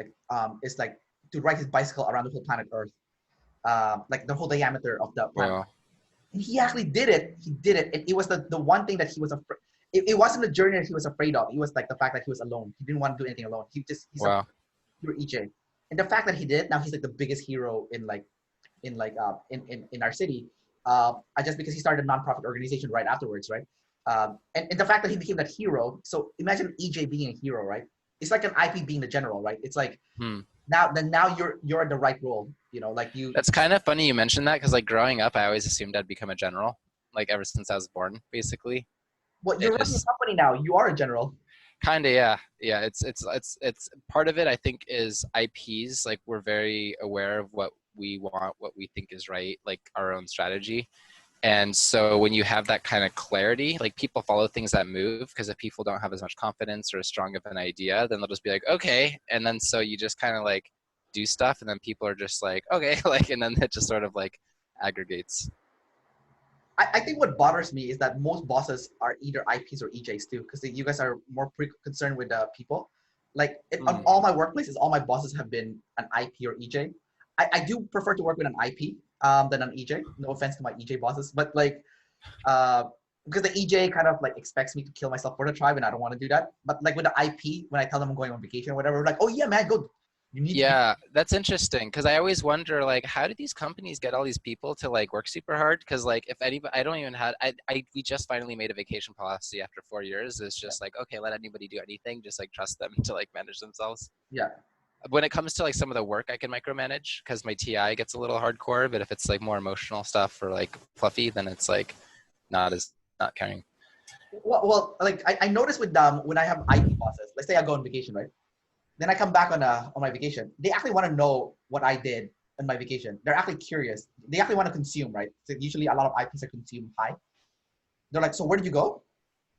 is like to ride his bicycle around the whole planet Earth, like the whole diameter of the planet. Well, And he actually did it. He did it. And it was the one thing that he was afraid. It wasn't the journey that he was afraid of. It was like the fact that he was alone. He didn't want to do anything alone. He's a wow. pure EJ. And the fact that he did it, now he's like the biggest hero in our city. Just because he started a nonprofit organization right afterwards, right? And the fact that he became that hero. So imagine EJ being a hero, right? It's like an IP being the general, right? It's like Hmm. now you're in the right role, you know, like you. That's kind of funny you mentioned that because like growing up, I always assumed I'd become a general, like ever since I was born, basically. Well, It you're running a just company now. You are a general. kind of, yeah, yeah. It's part of it. I think is IPs. Like we're very aware of what we want, what we think is right, like our own strategy. And so when you have that kind of clarity, like people follow things that move because if people don't have as much confidence or as strong of an idea, then they'll just be like, okay. And then so you just kind of like do stuff and then people are just like, okay, like, and then it just sort of like aggregates. I think what bothers me is that most bosses are either IPs or EJs too, because you guys are more concerned with the people. Like on Mm. all my workplaces, all my bosses have been an IP or EJ. I do prefer to work with an IP than an EJ. No offense to my EJ bosses, but like uh, because the EJ kind of like expects me to kill myself for the tribe, and I don't want to do that. But like with the IP, when I tell them I'm going on vacation or whatever, we're like, oh yeah, man, go. You need to be. Yeah, that's interesting because I always wonder like how do these companies get all these people to like work super hard? Because like if anybody, I don't even have I we just finally made a vacation policy after 4 years. It's just like okay, let anybody do anything, just like trust them to like manage themselves. Yeah. When it comes to like some of the work I can micromanage because my TI gets a little hardcore, but if it's like more emotional stuff or like fluffy, then it's like not caring. Well, like I noticed with when I have IP bosses, let's say I go on vacation, right? Then I come back on my vacation. They actually want to know what I did on my vacation. They're actually curious. They actually want to consume, right? So usually a lot of IPs are consumed high. They're like, so where did you go?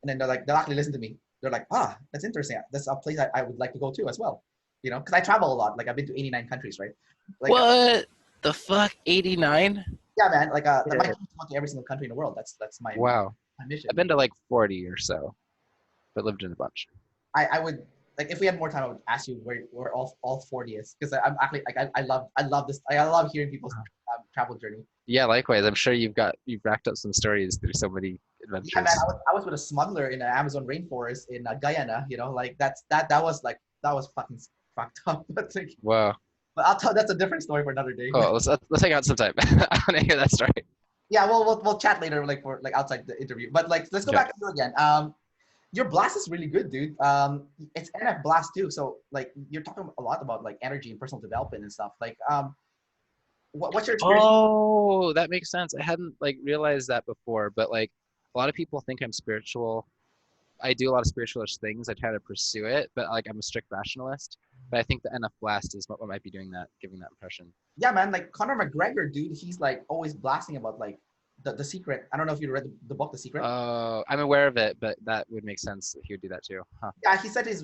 And then they'll actually listen to me. They're like, that's interesting. That's a place I would like to go to as well. You know, because I travel a lot. Like I've been to 89 countries, right? Like, What the fuck? 89? yeah, man. Like, Yeah. my team to every single country in the world. That's Wow. my mission. I've been to like 40 or so, but lived in a bunch. I would like if we had more time, I would ask you where all 40 is because I'm actually like I love this. I love hearing people's travel journey. Yeah, likewise. I'm sure you've racked up some stories through so many Yeah, man. adventures. I was with a smuggler in the Amazon rainforest in Guyana. You know, like that was fucking fucked up. But like, Wow. but I'll tell that's a different story for another day. Cool. Let's hang out sometime. I want to hear that story. Yeah, we'll chat later, like for like outside the interview. But like, let's go Okay. back to you again. Your blast is really good, dude. It's NF blast too. So like, you're talking a lot about like energy and personal development and stuff. Like, what's your experience? Oh, that makes sense. I hadn't like realized that before, but like a lot of people think I'm spiritual. I do a lot of spiritualist things. I try to pursue it, but like I'm a strict rationalist. But I think the NF blast is what might be doing that, giving that impression. Yeah, man. Like Conor McGregor, dude, he's like always blasting about like the secret. I don't know if you read the book, The Secret. I'm aware of it, but that would make sense that he would do that too. Huh. Yeah, he said his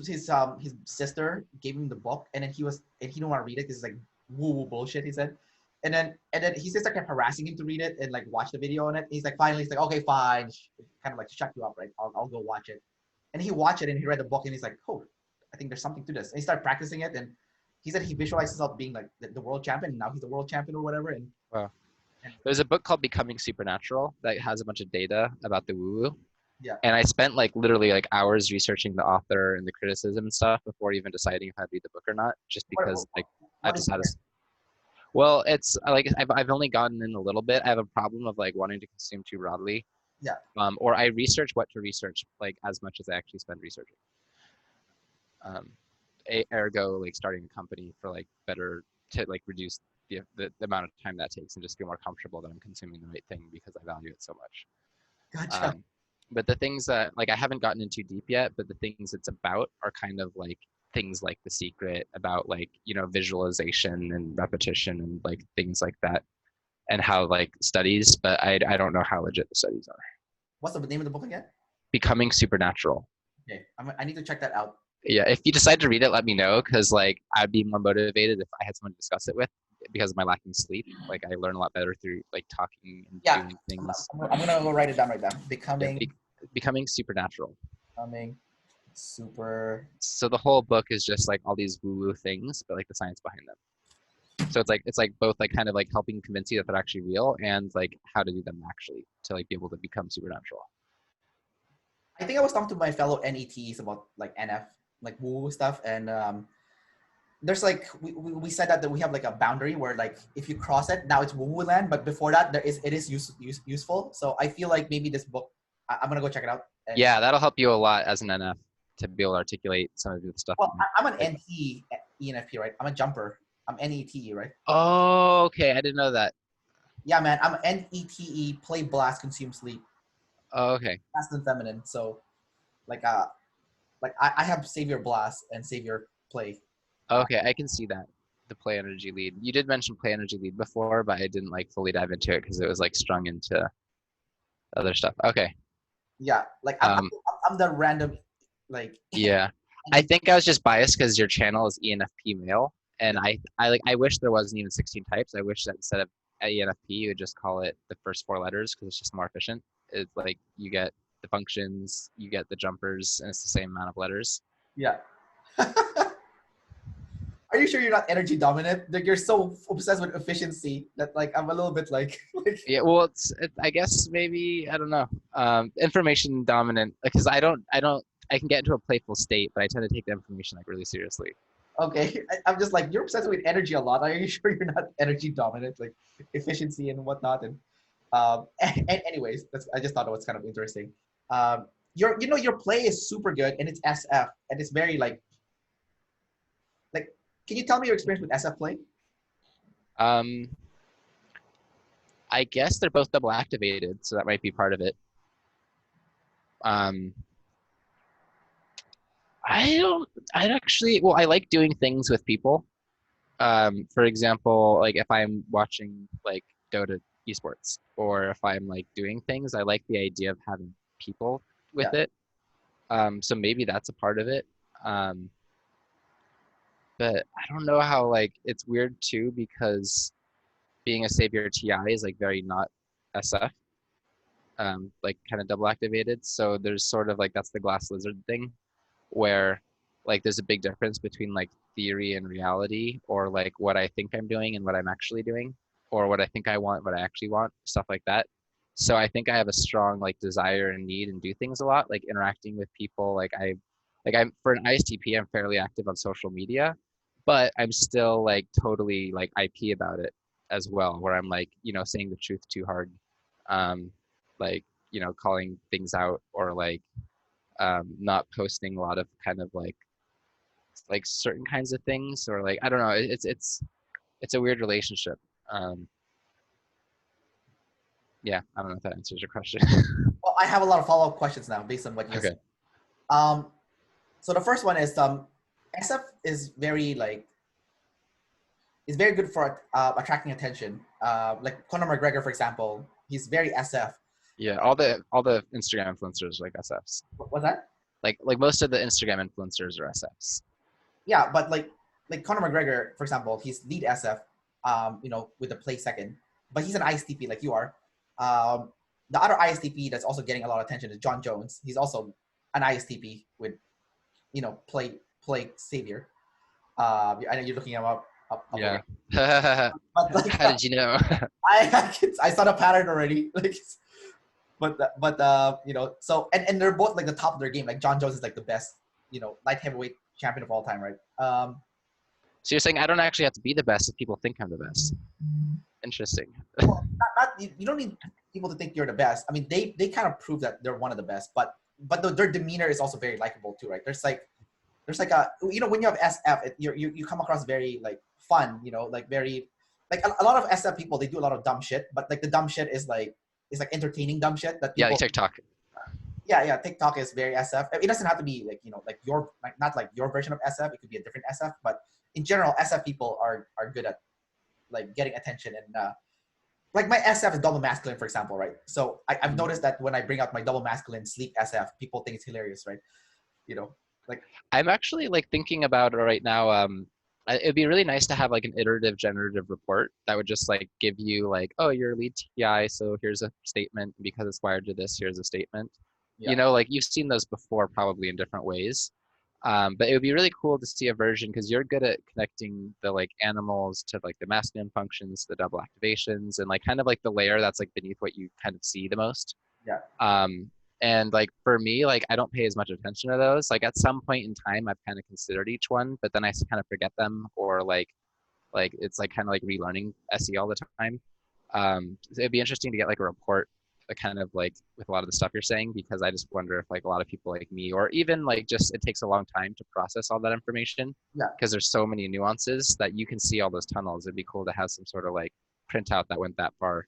sister gave him the book, and then he didn't want to read it because it's like woo woo bullshit. He said, and then his sister kept harassing him to read it and like watch the video on it. He's like, finally, he's like, okay, fine, kind of like shut you up, right? I'll go watch it. And he watched it and he read the book and he's like, oh, I think there's something to this. And he started practicing it, and he said he visualized himself being like the world champion, and now he's the world champion or whatever. And Wow. There's a book called Becoming Supernatural that has a bunch of data about the woo-woo. Yeah. And I spent like literally like hours researching the author and the criticism and stuff before even deciding if I'd read the book or not, just because like I just had a well, it's like I've only gotten in a little bit. I have a problem of like wanting to consume too broadly. Yeah. Or I research what to research like as much as I actually spend researching. Ergo, like starting a company for like better to like reduce the amount of time that takes and just feel more comfortable that I'm consuming the right thing because I value it so much. Gotcha. But the things that like I haven't gotten into deep yet, but the things it's about are kind of like things like The Secret, about like, you know, visualization and repetition and like things like that, and how like studies, but I don't know how legit the studies are. What's the name of the book again? Becoming Supernatural. Okay, I need to check that out. Yeah, if you decide to read it, let me know, because like I'd be more motivated if I had someone to discuss it with, because of my lacking sleep. Like I learn a lot better through like talking and doing things. I'm gonna go write it down right now. Becoming Supernatural. Becoming super. So the whole book is just like all these woo-woo things, but like the science behind them. So it's like both like kind of like helping convince you that they're actually real, and like how to do them actually to like be able to become supernatural. I think I was talking to my fellow NETs about like NF, like woo stuff, and there's like we said that we have like a boundary where like if you cross it, now it's woo land, but before that it is useful. So I feel like maybe this book, I'm gonna go check it out. Yeah, that'll help you a lot as an NF to be able to articulate some of the stuff. Well, I'm an NT ENFP, right? I'm a jumper. I'm NET, right? Oh, okay. I didn't know that. Yeah, man. I'm NETE, play, blast, consume, sleep. Oh, okay. Masculine, feminine. So, like I have savior blast and savior play. Okay, I can see that. The play energy lead. You did mention play energy lead before, but I didn't like fully dive into it because it was like strung into other stuff. Okay. Yeah, like I'm the random, like. Yeah, I think I was just biased because your channel is ENFP male, and I wish there wasn't even 16 types. I wish that instead of ENFP, you would just call it the first 4 letters because it's just more efficient. It's like you get the functions, you get the jumpers, and it's the same amount of letters. Yeah. Are you sure you're not energy dominant? Like you're so obsessed with efficiency that like I'm a little bit like. Yeah, well, it's I guess maybe I don't know. Information dominant because I can get into a playful state, but I tend to take the information like really seriously. Okay, I'm just like, you're obsessed with energy a lot. Are you sure you're not energy dominant, like efficiency and whatnot? And anyways, I just thought it was kind of interesting. Your play is super good, and it's SF, and it's very like. Can you tell me your experience with SF play? I guess they're both double activated, so that might be part of it. I like doing things with people. For example, like if I'm watching like Dota esports, or if I'm like doing things, I like the idea of having people with it. So maybe that's a part of it. But I don't know how, like, it's weird too, because being a Saviour Ti is like very not SF, like kind of double activated. So there's sort of like, that's the glass lizard thing, where like there's a big difference between like theory and reality, or like what I think I'm doing and what I'm actually doing, or what I think I want, what I actually want, stuff like that. So I think I have a strong like desire and need and do things a lot, like interacting with people. I'm for an ISTP, I'm fairly active on social media, but I'm still like totally like IP about it as well, where I'm like, you know, saying the truth too hard, like, you know, calling things out, or like not posting a lot of kind of like certain kinds of things, or like I don't know, it's a weird relationship. Yeah, I don't know if that answers your question. Well, I have a lot of follow-up questions now based on what you said. So the first one is SF is very like is very good for attracting attention. Like Conor McGregor, for example, he's very SF. Yeah, all the Instagram influencers are like SFs. What's that? Like most of the Instagram influencers are SFs. Yeah, but like Conor McGregor, for example, he's lead SF. You know, with the play second, but he's an ISTP like you are. The other ISTP that's also getting a lot of attention is John Jones. He's also an ISTP with, you know, play savior. I know you're looking him up Yeah. but like, How did you know? I saw the pattern already. Like, but you know, so and they're both like the top of their game. Like John Jones is like the best, you know, light heavyweight champion of all time, right? So you're saying I don't actually have to be the best if people think I'm the best. Interesting. Well, you don't need people to think you're the best. I mean, they kind of prove that they're one of the best, but their demeanor is also very likable too, right? There's like a, you know, when you have SF, you come across very like fun, you know, like very like a lot of SF people, they do a lot of dumb shit, but like the dumb shit is like entertaining dumb shit that people, Yeah, like TikTok. yeah, TikTok is very SF. It doesn't have to be like, you know, like your like not like your version of SF. It could be a different SF, but in general, SF people are good at like getting attention. And like my SF is double masculine, for example, right? So I've noticed that when I bring out my double masculine sleep SF, people think it's hilarious, right? You know, like I'm actually like thinking about it right now. It'd be really nice to have like an iterative generative report that would just like give you like, oh, you're lead TI, so here's a statement. Because it's wired to this, here's a statement. yeah. You know, like you've seen those before, probably in different ways. But it would be really cool to see a version because you're good at connecting the like animals to like the masculine functions, the double activations, and like kind of like the layer that's like beneath what you kind of see the most. Yeah. And like for me, like I don't pay as much attention to those. Like at some point in time, I've kind of considered each one, but then I kind of forget them, or like it's like kind of like relearning SE all the time. So it'd be interesting to get like a report, kind of like with a lot of the stuff you're saying, because I just wonder if like a lot of people like me, or even like just it takes a long time to process all that information. Yeah. Because there's so many nuances that you can see all those tunnels. It'd be cool to have some sort of like printout that went that far.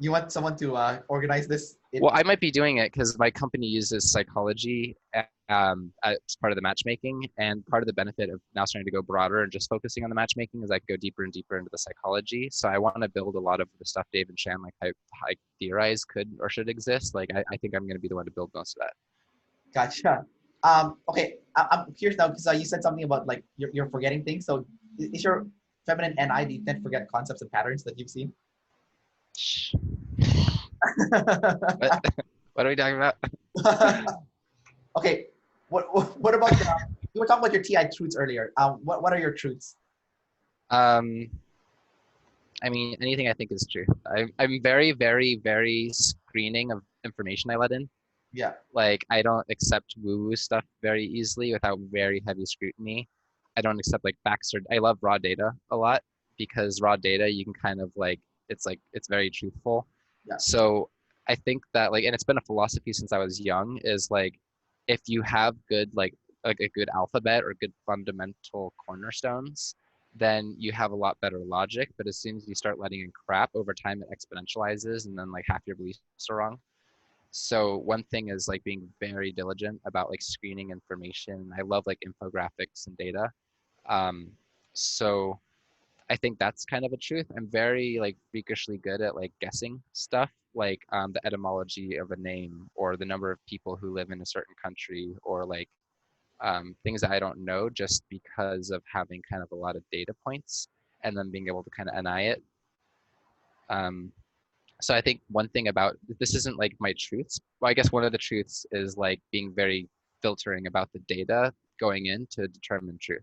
You want someone to organize this? Well, I might be doing it because my company uses psychology as part of the matchmaking, and part of the benefit of now starting to go broader and just focusing on the matchmaking is I go deeper and deeper into the psychology. So I want to build a lot of the stuff Dave and Shan like I theorize could or should exist. Like I think I'm going to be the one to build most of that. Gotcha. Okay, I'm curious now because you said something about like you're forgetting things. So is your feminine NI, do you tend to forget concepts and patterns that you've seen? What are we talking about? Okay, what about you were talking about your TI truths earlier. What are your truths? I mean, anything I think is true. I'm very, very, very screening of information I let in. Yeah. Like I don't accept woo-woo stuff very easily without very heavy scrutiny. I don't accept like facts, or I love raw data a lot because raw data you can kind of like it's very truthful. Yeah. So I think that like, and it's been a philosophy since I was young, is like if you have good like a good alphabet or good fundamental cornerstones, then you have a lot better logic. But as soon as you start letting in crap over time, it exponentializes, and then like half your beliefs are wrong. So one thing is like being very diligent about like screening information. I love like infographics and data. So I think that's kind of a truth. I'm very like freakishly good at like guessing stuff, like the etymology of a name or the number of people who live in a certain country, or like things that I don't know, just because of having kind of a lot of data points and then being able to kind of NI it. So I think one thing about this isn't like my truths. Well, I guess one of the truths is like being very filtering about the data going in to determine truth.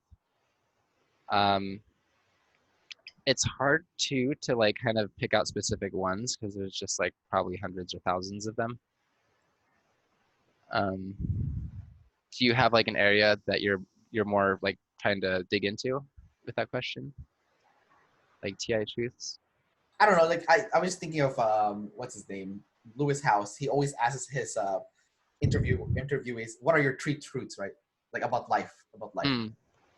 It's hard to like kind of pick out specific ones because there's just like probably hundreds or thousands of them. Do you have like an area that you're more like trying to dig into with that question? Like TI truths? I don't know. Like I was thinking of what's his name, Lewis House. He always asks his interviewees, "What are your three truths?" Right, like about life.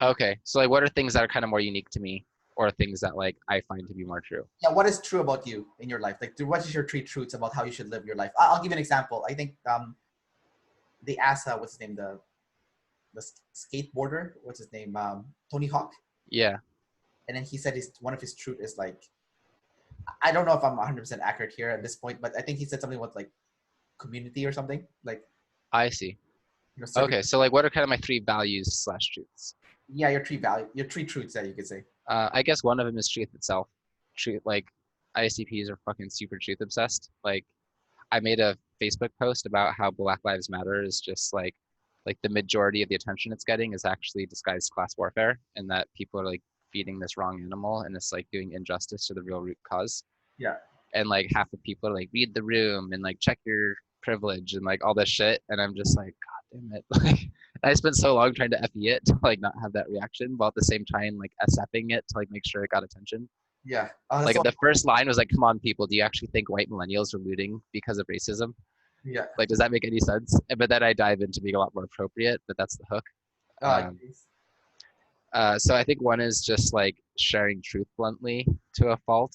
Okay, so like, what are things that are kind of more unique to me, or things that like I find to be more true? Yeah, what is true about you in your life? Like, what is your three truths about how you should live your life? I'll give you an example. I think they asked what's his name, the skateboarder, what's his name, Tony Hawk, Yeah. and then he said one of his truth is like, I don't know if I'm 100% accurate here at this point, but I think he said something about like community or something, like, I see. you know, serving. Okay, so like, what are kind of my 3 values slash truths? Yeah, your 3 truths that you could say. I guess one of them is truth itself. Truth, like ISTPs are fucking super truth obsessed. Like, I made a Facebook post about how Black Lives Matter is just like the majority of the attention it's getting is actually disguised class warfare, and that people are like feeding this wrong animal, and it's like doing injustice to the real root cause. Yeah. And like half the people are like, read the room and like check your privilege and like all this shit, and I'm just like, god damn it. Like, I spent so long trying to FE it to like not have that reaction, while at the same time like SFing it to like make sure it got attention. Yeah. Like the first line was like, come on people, do you actually think white millennials are looting because of racism? Yeah. Like, does that make any sense? But then I dive into being a lot more appropriate, but that's the hook. So I think one is just like sharing truth bluntly to a fault.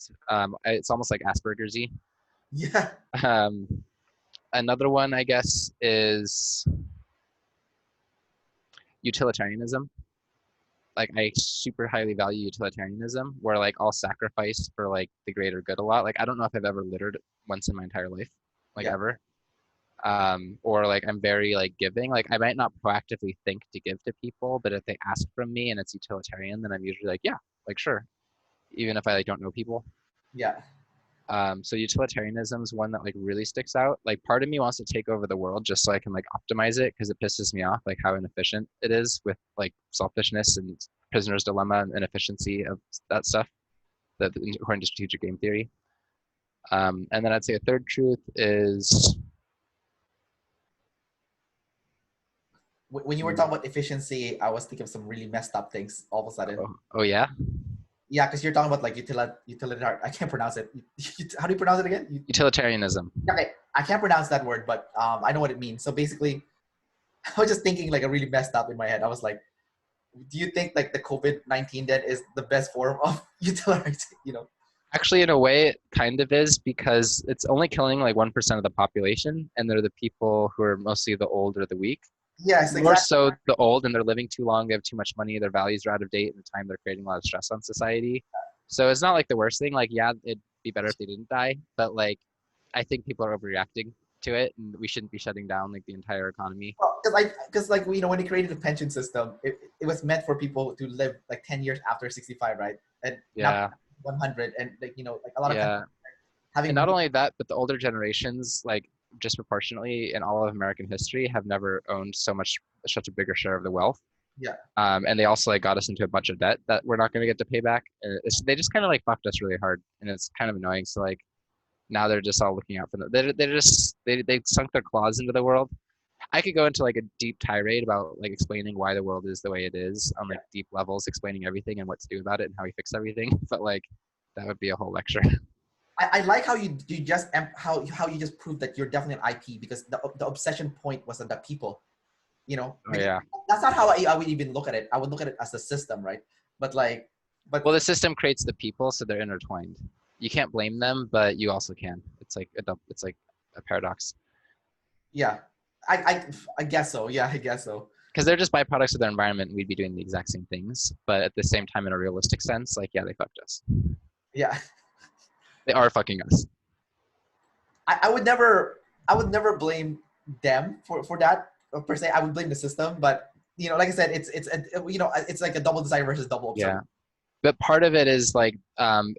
It's almost like Asperger's-y. Yeah. Another one, I guess, is utilitarianism. Like, I super highly value utilitarianism, where like I'll sacrifice for like the greater good a lot. Like, I don't know if I've ever littered once in my entire life, like ever. Or like I'm very like giving. Like, I might not proactively think to give to people, but if they ask from me and it's utilitarian, then I'm usually like, yeah, like sure, even if I like don't know people. Yeah. So utilitarianism is one that like really sticks out. Like, part of me wants to take over the world just so I can like optimize it, because it pisses me off like how inefficient it is with like selfishness and prisoner's dilemma and inefficiency of that stuff, that according to strategic game theory. And then I'd say a third truth is, When you were talking about efficiency, I was thinking of some really messed up things all of a sudden. oh yeah, Yeah, because you're talking about like utilitarian. I can't pronounce it. How do you pronounce it again? utilitarianism. Okay, I can't pronounce that word, but I know what it means. So basically, I was just thinking like a really messed up in my head. I was like, do you think like the COVID-19 then is the best form of utilitarian? You know? Actually, in a way, it kind of is, because it's only killing like 1% of the population, and they're the people who are mostly the old or the weak. Yes, More exactly. so the old, and they're living too long, they have too much money, their values are out of date, and the time they're creating a lot of stress on society. So it's not like the worst thing. Like, yeah, it'd be better if they didn't die, but like, I think people are overreacting to it, and we shouldn't be shutting down like the entire economy. Well, because like you know, when they created the pension system, it was meant for people to live like 10 years after 65, right? And Yeah, not 100, and like you know, like a lot of yeah. countries having And not only that, but the older generations, like disproportionately in all of American history, have never owned such a bigger share of the wealth. yeah. And they also like got us into a bunch of debt that we're not going to get to pay back. And they just kind of like fucked us really hard, and it's kind of annoying. So like, now they're just all looking out for them. They sunk their claws into the world. I could go into like a deep tirade about like explaining why the world is the way it is on like deep levels, explaining everything and what to do about it and how we fix everything. But like, that would be a whole lecture. I like how you just how you just proved that you're definitely an IP, because the obsession point was on the people, you know. Oh yeah. That's not how I would even look at it. I would look at it as a system, right? But Well, the system creates the people, so they're intertwined. You can't blame them, but you also can. It's like a paradox. Yeah, I guess so. Yeah, I guess so. Because they're just byproducts of their environment, and we'd be doing the exact same things. But at the same time, in a realistic sense, like, yeah, they fucked us. Yeah. They are fucking us. I would never blame them for that per se. I would blame the system, but you know, like I said, it's you know, it's like a double desire versus double obsession. Yeah. But part of it is like,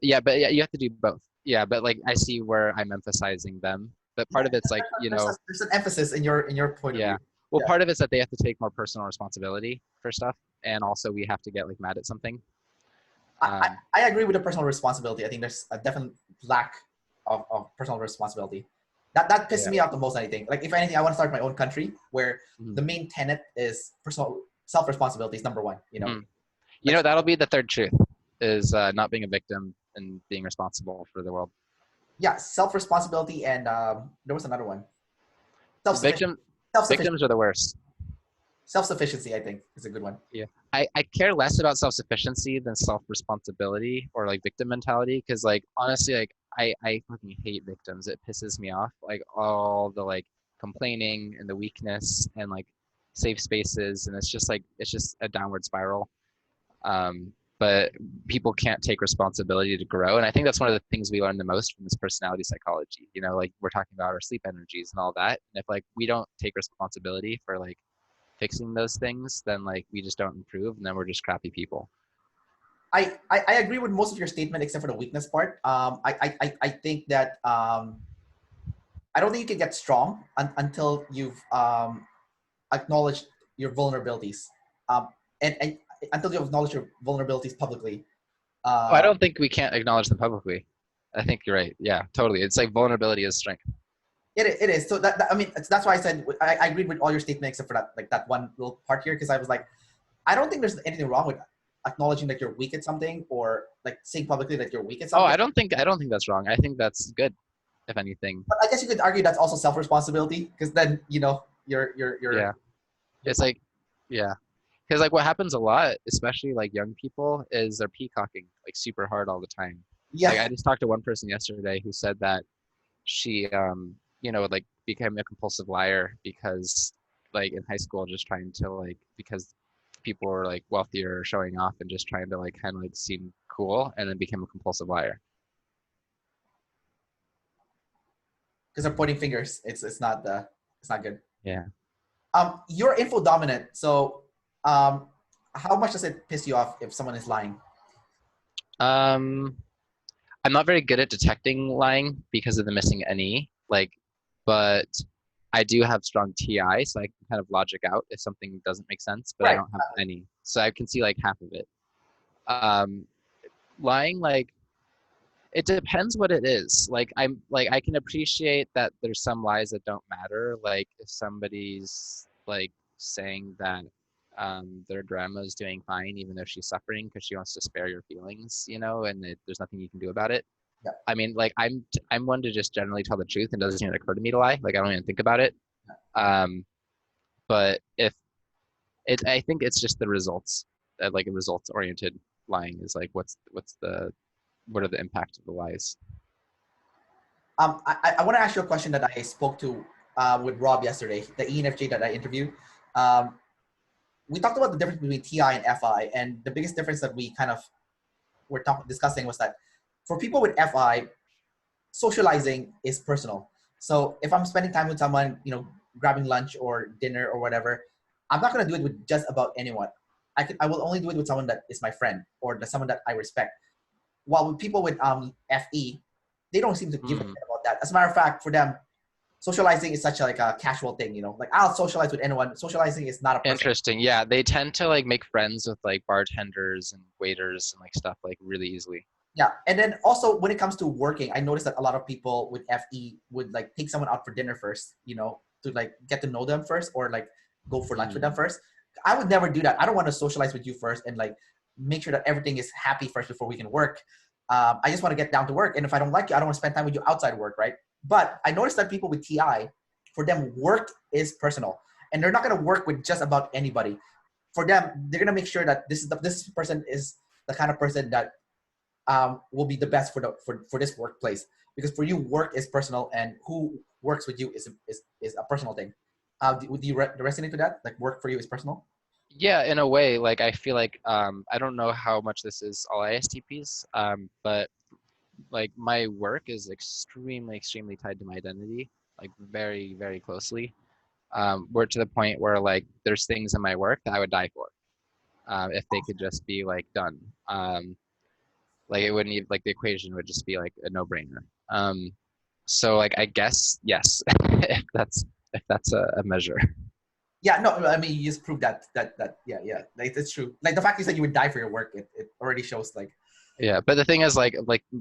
yeah, but yeah, you have to do both. Yeah, but like, I see where I'm emphasizing them. But part of it's like, you know, there's an emphasis in your point of yeah. view. Well, Yeah. part of it's that they have to take more personal responsibility for stuff, and also we have to get like mad at something. I agree with the personal responsibility. I think there's a definite lack of personal responsibility. That pisses me off the most. Anything like, if anything, I want to start my own country where the main tenet is personal self-responsibility is number one. You know. You know, that'll be the third truth, is not being a victim and being responsible for the world. Yeah, self-responsibility, and there was another one. Victims are the worst. Self-sufficiency, I think, is a good one. Yeah, I care less about self-sufficiency than self-responsibility or like victim mentality, because like, honestly, like I fucking hate victims. It pisses me off. Like, all the like complaining and the weakness and like safe spaces, and it's just a downward spiral. But people can't take responsibility to grow, and I think that's one of the things we learn the most from this personality psychology. You know, like we're talking about our sleep energies and all that, and if like we don't take responsibility for like fixing those things, then like we just don't improve, and then we're just crappy people. I agree with most of your statement except for the weakness part. I think that I don't think you can get strong until you've acknowledged your vulnerabilities, and until you acknowledge your vulnerabilities publicly. I don't think we can't acknowledge them publicly. I think you're right. Yeah, totally. It's like vulnerability is strength. It is. So that I mean, that's why I said I agreed with all your statements except for that, like that one little part here, because I was like, I don't think there's anything wrong with acknowledging that you're weak at something, or like saying publicly that you're weak at something. I don't think that's wrong. I think that's good, if anything. But I guess you could argue that's also self-responsibility, because then you're yeah. It's like, yeah, because like what happens a lot, especially like young people, is they're peacocking like super hard all the time. Yeah. Like I just talked to one person yesterday who said that she like became a compulsive liar because like in high school, just trying to like, because people were like wealthier, showing off and just trying to like kind of like seem cool, and then became a compulsive liar. Because they're pointing fingers. It's not good. Yeah. You're info dominant, so how much does it piss you off if someone is lying? I'm not very good at detecting lying because of the missing NE, like, but I do have strong TI, so I can kind of logic out if something doesn't make sense, but right. I don't have any. So I can see like half of it. Lying, like, it depends what it is. Like I can appreciate that there's some lies that don't matter. Like if somebody's like saying that their grandma's doing fine even though she's suffering because she wants to spare your feelings, you know, and there's nothing you can do about it. Yeah. I mean, like I'm one to just generally tell the truth, and it doesn't even occur to me to lie. Like I don't even think about it. But I think it's just the results, like a results oriented lying is like what are the impacts of the lies? I want to ask you a question that I spoke to with Rob yesterday, the ENFJ that I interviewed. We talked about the difference between TI and FI, and the biggest difference that we kind of were discussing was that for people with FI, socializing is personal. So if I'm spending time with someone, you know, grabbing lunch or dinner or whatever, I'm not going to do it with just about anyone. I will only do it with someone that is my friend or someone that I respect. While with people with FE, they don't seem to give a shit about that. As a matter of fact, for them, socializing is such a casual thing, you know, like I'll socialize with anyone. Socializing is not a person. Interesting. Yeah, they tend to like make friends with like bartenders and waiters and like stuff like really easily. Yeah, and then also when it comes to working, I noticed that a lot of people with FE would like take someone out for dinner first, you know, to like get to know them first, or like go for lunch with them first. I would never do that. I don't want to socialize with you first and like make sure that everything is happy first before we can work. I just want to get down to work, and if I don't like you, I don't want to spend time with you outside work, right? But I noticed that people with TI, for them, work is personal, and they're not going to work with just about anybody. For them, they're going to make sure that this person is the kind of person that will be the best for this workplace, because for you, work is personal, and who works with you is a personal thing. Would you resonate to that? Like work for you is personal? Yeah, in a way. Like I feel like I don't know how much this is all ISTPs, but like my work is extremely tied to my identity, like very, very closely. We're to the point where like there's things in my work that I would die for if they could just be like done. Like it wouldn't even, like the equation would just be like a no-brainer. So like I guess yes, if that's a measure. Yeah, no, I mean you just proved that yeah, like it's true. Like the fact you said you would die for your work, it already shows like. Yeah, but the thing is like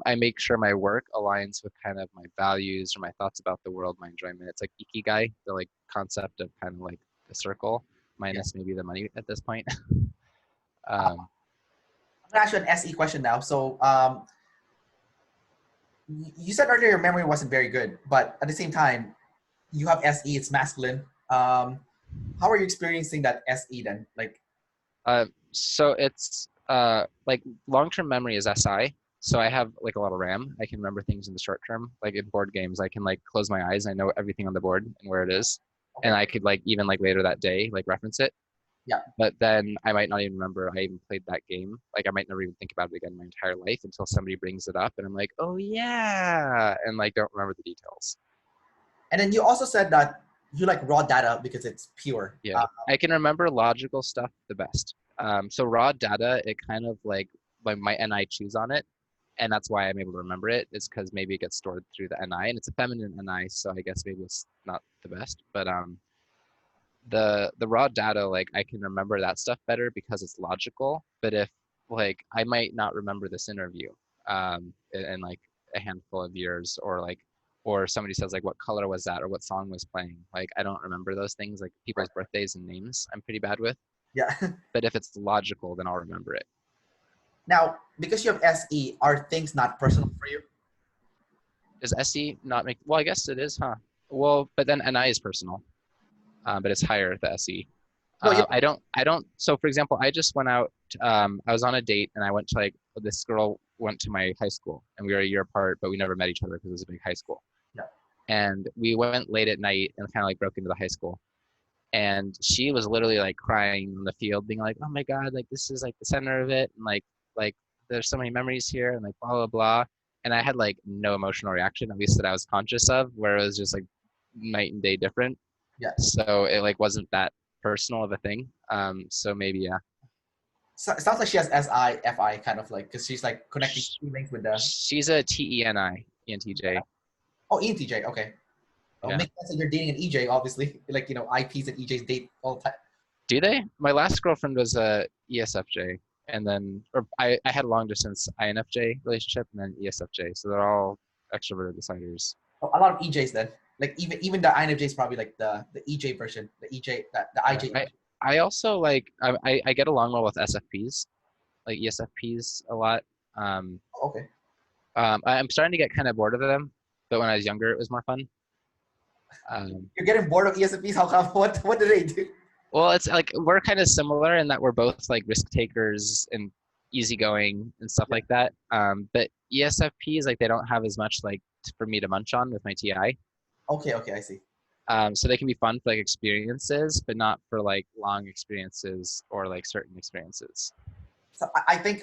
I make sure my work aligns with kind of my values or my thoughts about the world, my enjoyment. It's like ikigai, the like concept of kind of like the circle minus maybe the money at this point. I'm gonna ask you an SE question now. So you said earlier your memory wasn't very good, but at the same time, you have SE, it's masculine. How are you experiencing that SE then? Like, so it's like long-term memory is SI, So I have like a lot of RAM. I can remember things in the short term. Like in board games, I can like close my eyes and I know everything on the board and where it is. And Okay. I could like even like later that day, like reference it. Yeah. But then I might not even remember I even played that game. Like I might never even think about it again my entire life until somebody brings it up and I'm like, oh yeah, and like don't remember the details. And then you also said that you like raw data because it's pure. Yeah, I can remember logical stuff the best. So raw data, it kind of like my NI chews on it, and that's why I'm able to remember it. Is because maybe it gets stored through the NI, and it's a feminine NI, so I guess maybe it's not the best. But the raw data, like I can remember that stuff better because it's logical. But if like I might not remember this interview, in like a handful of years, or like or somebody says like what color was that or what song was playing, like I don't remember those things, like people's birthdays and names I'm pretty bad with. Yeah. But if it's logical, then I'll remember it. Now, because you have SE, are things not personal for you? Does SE not make, well I guess it is, huh? Well, but then NI is personal, but it's higher, the SE. No, yeah. I don't, so for example, I just went out, I was on a date and I went to like, this girl went to my high school and we were a year apart, but we never met each other because it was a big high school. Yeah. And we went late at night and kind of like broke into the high school. And she was literally like crying in the field, being like, "Oh my God, like this is like the center of it, and like there's so many memories here, and like blah blah blah." And I had like no emotional reaction, at least that I was conscious of, where it was just like night and day different. Yeah. So it like wasn't that personal of a thing. So maybe yeah. So, it sounds like she has SI, FI kind of like, because she's like connecting feelings with the. She's a TENI, ENTJ. Oh, ENTJ. Okay. Oh, Yeah. makes sense that you're dating an EJ, obviously. Like, IPs and EJs date all the time. Do they? My last girlfriend was a ESFJ, and then or I had a long distance INFJ relationship and then ESFJ. So they're all extroverted deciders. Oh, a lot of EJs then. Like even the INFJ is probably like the EJ version, the EJ, the Yeah. IJ. I also like I get along well with SFPs, like ESFPs a lot. Um, Okay. I'm starting to get kind of bored of them, but when I was younger, it was more fun. You're getting bored of ESFPs? How come? What do they do? Well, it's like we're kind of similar in that we're both like risk takers and easygoing and stuff Yeah. like that. But ESFPs, like they don't have as much like for me to munch on with my TI. Okay, I see. So they can be fun for like experiences, but not for like long experiences or like certain experiences. So I think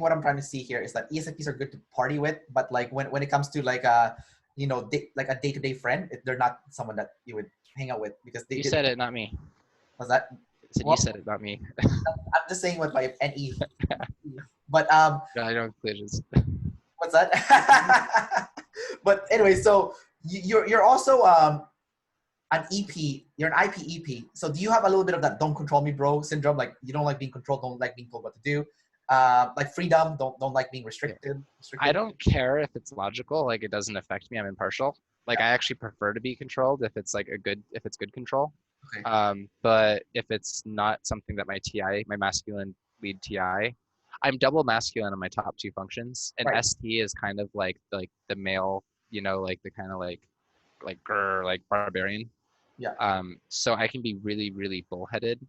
what I'm trying to see here is that ESFPs are good to party with, but like when it comes to like like a day-to-day friend, they're not someone that you would hang out with because You said it, not me. was that. I said you Well, said it, not me. I'm just saying what my NE. But I don't conclusions. what's that? But anyway, so you're also an EP. You're an IPEP. So do you have a little bit of that "don't control me, bro" syndrome? Like you don't like being controlled, don't like being told what to do. Like freedom, don't like being restricted. I don't care if it's logical. Like it doesn't affect me. I'm impartial. Like I actually prefer to be controlled if it's like if it's good control. Okay. But if it's not something that my TI, my masculine lead TI, I'm double masculine in my top two functions, and Right. ST is kind of like the male, like the kind of like grr, like barbarian. Yeah. So I can be really really bullheaded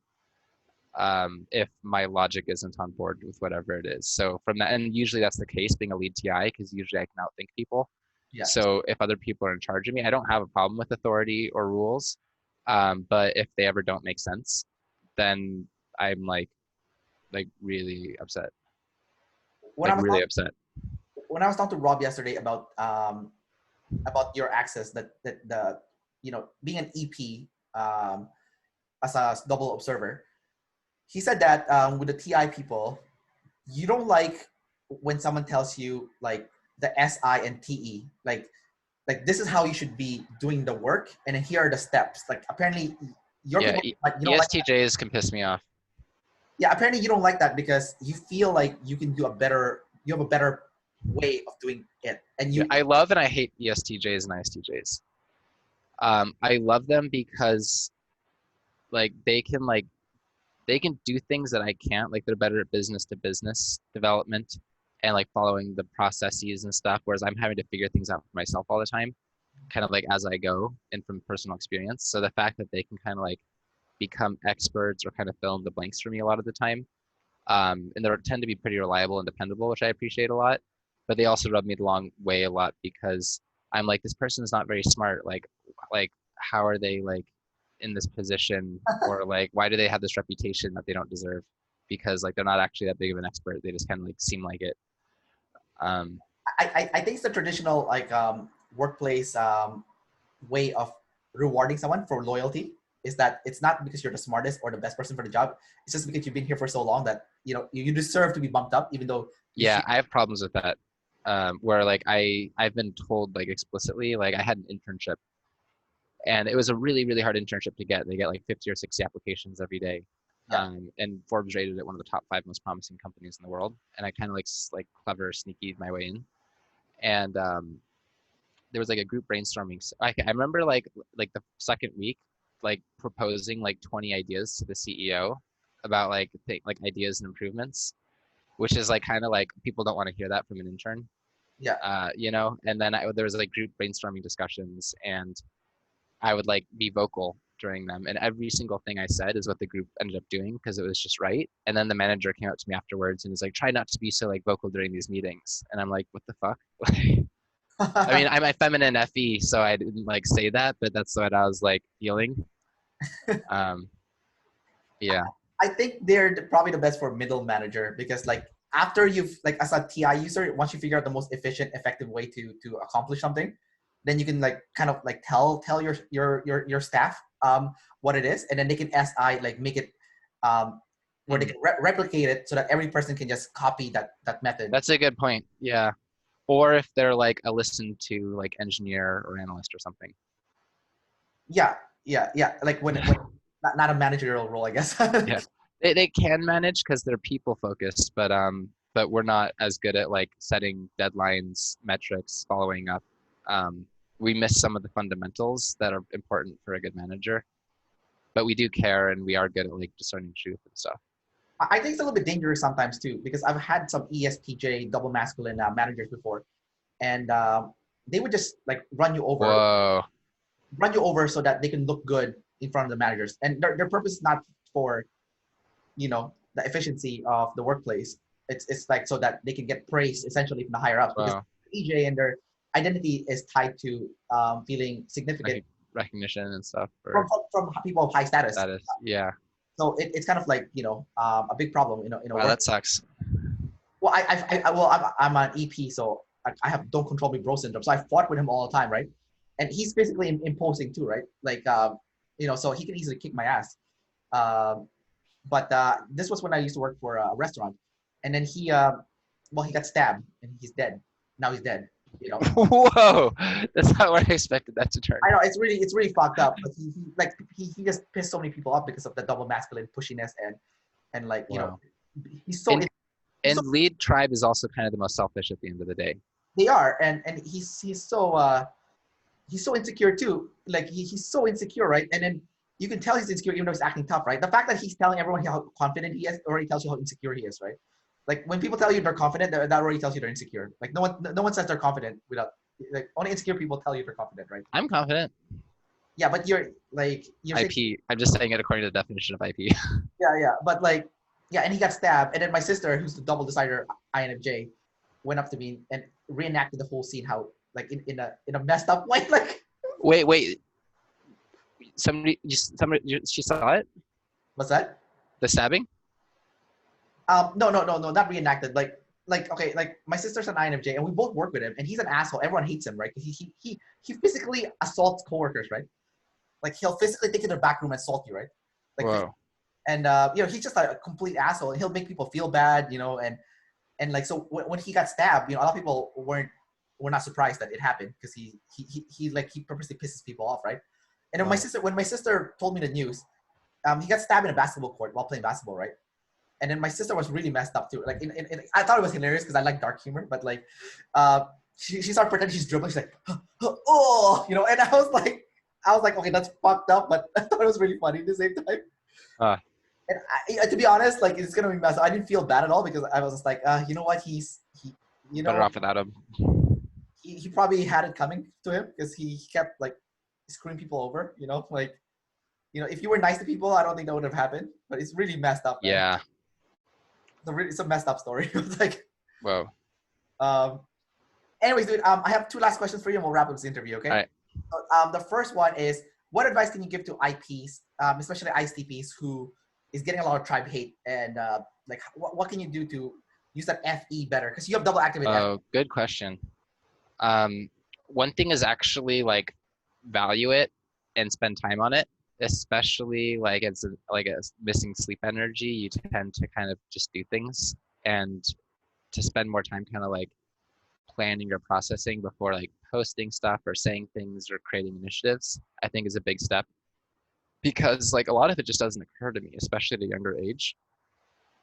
if my logic isn't on board with whatever it is. So from that, and usually that's the case being a lead TI because usually I can outthink people. Yeah. So if other people are in charge of me, I don't have a problem with authority or rules. But if they ever don't make sense, then I'm like really upset, When I like was really upset. when I was talking to Rob yesterday about your access that the being an EP as a double observer, he said that with the TI people, you don't like when someone tells you like the SI and TE, like this is how you should be doing the work, and then here are the steps. Like apparently, your Yeah, people like you don't like that. ESTJs can piss me off. Yeah, apparently you don't like that because you feel like you can do you have a better way of doing it, and Yeah, you. I love and I hate ESTJs and ISTJs. I love them because like they can do things that I can't. Like they're better at business to business development and like following the processes and stuff, whereas I'm having to figure things out for myself all the time, kind of like as I go and from personal experience. So the fact that they can kind of like become experts or kind of fill in the blanks for me a lot of the time, and they tend to be pretty reliable and dependable, which I appreciate a lot. but they also rub me the wrong way a lot because I'm like, this person is not very smart. Like how are they like in this position, or like why do they have this reputation that they don't deserve? Because like they're not actually that big of an expert. They just kind of like seem like it. Um, I think it's the traditional like workplace way of rewarding someone for loyalty is that it's not because you're the smartest or the best person for the job. It's just because you've been here for so long that you deserve to be bumped up, even though yeah, I have problems with that. Where like I've been told like explicitly, like I had an internship, and it was a really really hard internship to get. They get like 50 or 60 applications every day. yeah. And Forbes rated it one of the top 5 most promising companies in the world. And I kind of like clever sneaky my way in. And there was like a group brainstorming. So I remember like the second week, like proposing like 20 ideas to the CEO about like ideas and improvements, which is like kind of like people don't want to hear that from an intern. Yeah. You know. And then there was like group brainstorming discussions, and I would like be vocal during them, and every single thing I said is what the group ended up doing because it was just right. And then the manager came up to me afterwards and was like, "Try not to be so like vocal during these meetings." And I'm like, "What the fuck?" I mean, I'm a feminine FE, so I didn't like say that, but that's what I was like feeling. Yeah. I think they're probably the best for middle manager because like after you've like as a TI user, once you figure out the most efficient, effective way to accomplish something, then you can like kind of like tell your staff what it is, and then they can SI like make it where they can replicate it so that every person can just copy that method. That's a good point. Yeah. Or if they're like a listen to like engineer or analyst or something. Yeah. Like when not a managerial role, I guess. Yeah. They can manage because they're people focused, but we're not as good at like setting deadlines, metrics, following up. We miss some of the fundamentals that are important for a good manager, but we do care and we are good at like discerning truth and stuff. I think it's a little bit dangerous sometimes too, because I've had some ESTJ double masculine managers before, and they would just like Whoa. run you over so that they can look good in front of the managers, and their purpose is not for the efficiency of the workplace. It's like so that they can get praise essentially from the higher ups, because Wow. EJ and their identity is tied to feeling significant Recognition and stuff from people of high status. Yeah. So it's kind of like a big problem in a Wow, work. that sucks. Well, I'm an EP, so I have don't control me bro syndrome. So I fought with him all the time, right? And he's basically imposing too, right? Like so he can easily kick my ass. But this was when I used to work for a restaurant, and then he got stabbed and he's dead. Now he's dead. Whoa, that's not where I expected that to turn. I know it's really fucked up. But he just pissed so many people off because of the double masculine pushiness and like he's so. And lead tribe is also kind of the most selfish at the end of the day. They are, and he's so insecure too. Like he's so insecure, right? And then you can tell he's insecure even though he's acting tough, right? The fact that he's telling everyone how confident he is already tells you how insecure he is, right? Like when people tell you they're confident, that already tells you they're insecure. Like no one says they're confident without like only insecure people tell you they're confident, right? I'm confident. Yeah, but you're IP. I'm just saying it according to the definition of IP. Yeah, but like and he got stabbed, and then my sister, who's the double decider INFJ, went up to me and reenacted the whole scene how like in a messed up way, like. Wait. Somebody, she saw it? What's that? The stabbing? No, not reenacted. Like okay, like my sister's an INFJ, and we both work with him, and he's an asshole. Everyone hates him, right? Because he physically assaults coworkers, right? Like he'll physically take you to the back room and assault you, right? Like, whoa. And he's just like a complete asshole. He'll make people feel bad, and like so when he got stabbed, a lot of people were not surprised that it happened because he purposely pisses people off, right? And then when my sister told me the news, he got stabbed in a basketball court while playing basketball, right? And then my sister was really messed up too. Like I thought it was hilarious because I like dark humor, but like she started pretending she's dribbling. She's like, oh, and I was like, okay, that's fucked up, but I thought it was really funny at the same time. And to be honest, like it's gonna be messed up. I didn't feel bad at all because I was just like, you know what, better off without him. He probably had it coming to him because he kept like screwing people over. If you were nice to people, I don't think that would have happened. But it's really messed up. Man. Yeah. It's a messed up story. It's like, whoa. Anyways, dude, I have two last questions for you and we'll wrap up this interview, okay? All right. So, the first one is, what advice can you give to IPs, especially ISTPs, who is getting a lot of tribe hate, and like, what can you do to use that FE better? Because you have double activate FE. Oh, good question. One thing is actually like value it and spend time on it, especially like it's like a missing sleep energy. You tend to kind of just do things, and to spend more time kind of like planning or processing before like posting stuff or saying things or creating initiatives, I think is a big step, because like a lot of it just doesn't occur to me, especially at a younger age.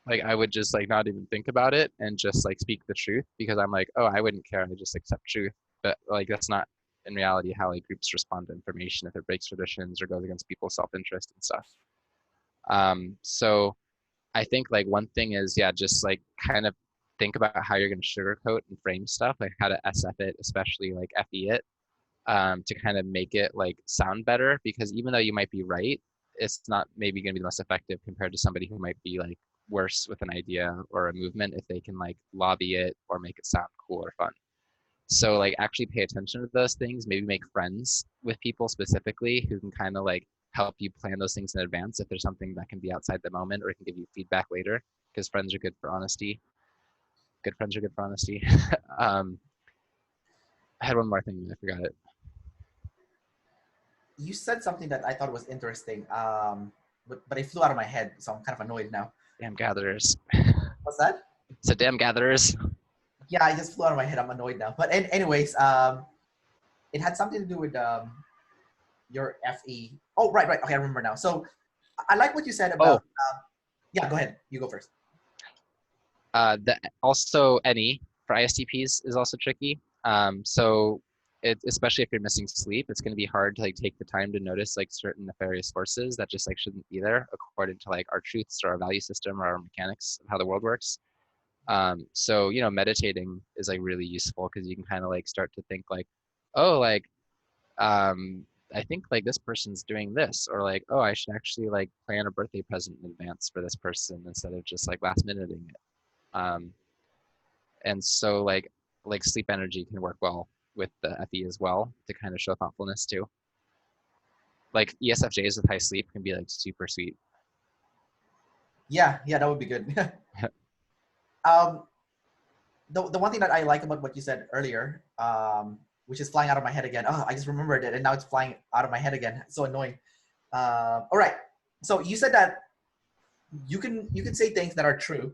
Like I would just like not even think about it and just like speak the truth, because I'm like, oh, I wouldn't care, I just accept truth. But like that's not in reality how like groups respond to information if it breaks traditions or goes against people's self-interest and stuff. So I think like one thing is, yeah, just like kind of think about how you're going to sugarcoat and frame stuff, like how to SF it, especially like FE it, to kind of make it like sound better, because even though you might be right, it's not maybe going to be the most effective compared to somebody who might be like worse with an idea or a movement if they can like lobby it or make it sound cool or fun. So like actually pay attention to those things, maybe make friends with people specifically who can kind of like help you plan those things in advance if there's something that can be outside the moment or can give you feedback later, because friends are good for honesty. Good friends are good for honesty. um, I had one more thing and I forgot it. You said something that I thought was interesting, but it flew out of my head, so I'm kind of annoyed now. Damn gatherers. What's that? So damn gatherers. Yeah, it just flew out of my head. I'm annoyed now. But anyways, it had something to do with your FE. Oh, right. Okay, I remember now. So I like what you said about. Yeah, go ahead. You go first. Also, NE for ISTPs is also tricky. So especially if you're missing sleep, it's going to be hard to like take the time to notice like certain nefarious forces that just like shouldn't be there according to like our truths or our value system or our mechanics of how the world works. So you know, meditating is like really useful, because you can kind of like start to think like, oh, like I think like this person's doing this, or like, oh, I should actually like plan a birthday present in advance for this person instead of just like last minuting it. And so like sleep energy can work well with the FE as well to kind of show thoughtfulness too. Like ESFJs with high sleep can be like super sweet. Yeah, that would be good. The one thing that I like about what you said earlier, which is flying out of my head again. Oh, I just remembered it, and now it's flying out of my head again. It's so annoying. All right. So you said that you can say things that are true,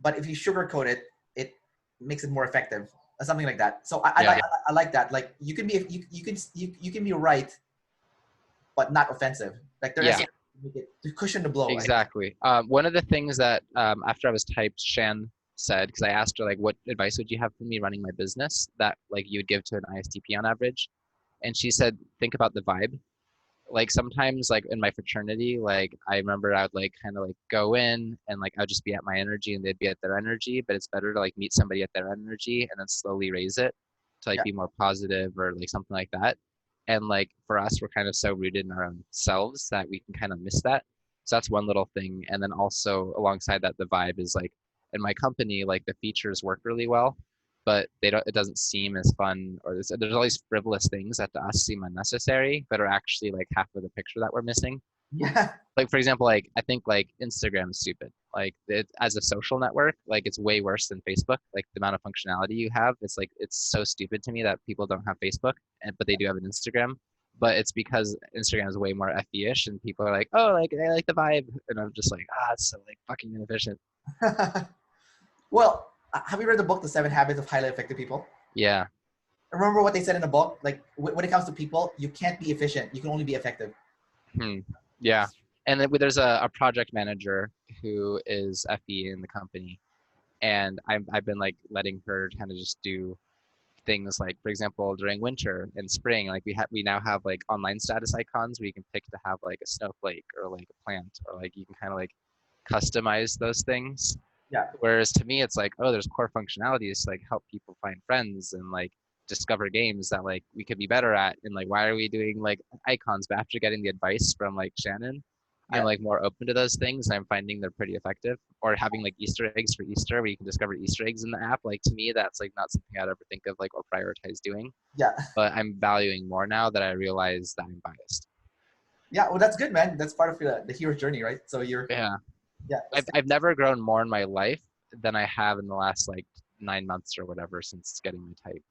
but if you sugarcoat it, it makes it more effective, or something like that. So I like that. Like you can be you can be right, but not offensive. Like there is to cushion the blow. Exactly. One of the things that after I was typed, Shan said, because I asked her like, what advice would you have for me running my business that like you would give to an ISTP on average? And she said, think about the vibe. Like sometimes like in my fraternity, like I remember I would like kind of like go in and like I'd just be at my energy and they'd be at their energy, but it's better to like meet somebody at their energy and then slowly raise it to like be more positive or like something like that. And like for us, we're kind of so rooted in our own selves that we can kind of miss that. So that's one little thing. And then also alongside that, the vibe is like in my company, like the features work really well, but it doesn't seem as fun, or there's all these frivolous things that to us seem unnecessary but are actually like half of the picture that we're missing. Yeah. Like for example, like I think like Instagram is stupid. Like it, as a social network, like it's way worse than Facebook. Like the amount of functionality you have, it's like it's so stupid to me that people don't have Facebook, but they do have an Instagram. But it's because Instagram is way more FE-ish, and people are like, oh, like I like the vibe, and I'm just like, it's so like fucking inefficient. Well, have you read the book, The 7 Habits of Highly Effective People? Yeah. Remember what they said in the book? Like when it comes to people, you can't be efficient. You can only be effective. Yeah. And then there's a project manager who is FE in the company, and I've been like letting her kind of just do things like, for example, during winter and spring, like we now have like online status icons where you can pick to have like a snowflake or like a plant, or like you can kind of like customize those things. Yeah. Whereas to me, it's like, oh, there's core functionalities to like help people find friends and like discover games that like we could be better at. And like, why are we doing like icons? But after getting the advice from like Shannon, I'm like, oh, like I think like Instagram I'm Yeah. like more open to those things. I'm finding they're pretty effective. Or having like Easter eggs for Easter where you can discover Easter eggs in the app. Like to me, that's like not something I'd ever think of like or prioritize doing. Yeah. But I'm valuing more now that I realize that I'm biased. Yeah. Well, that's good, man. That's part of the hero's journey, right? So you're, Yeah. yeah. That's I've never grown more in my life than I have in the last like 9 months or whatever since getting my type.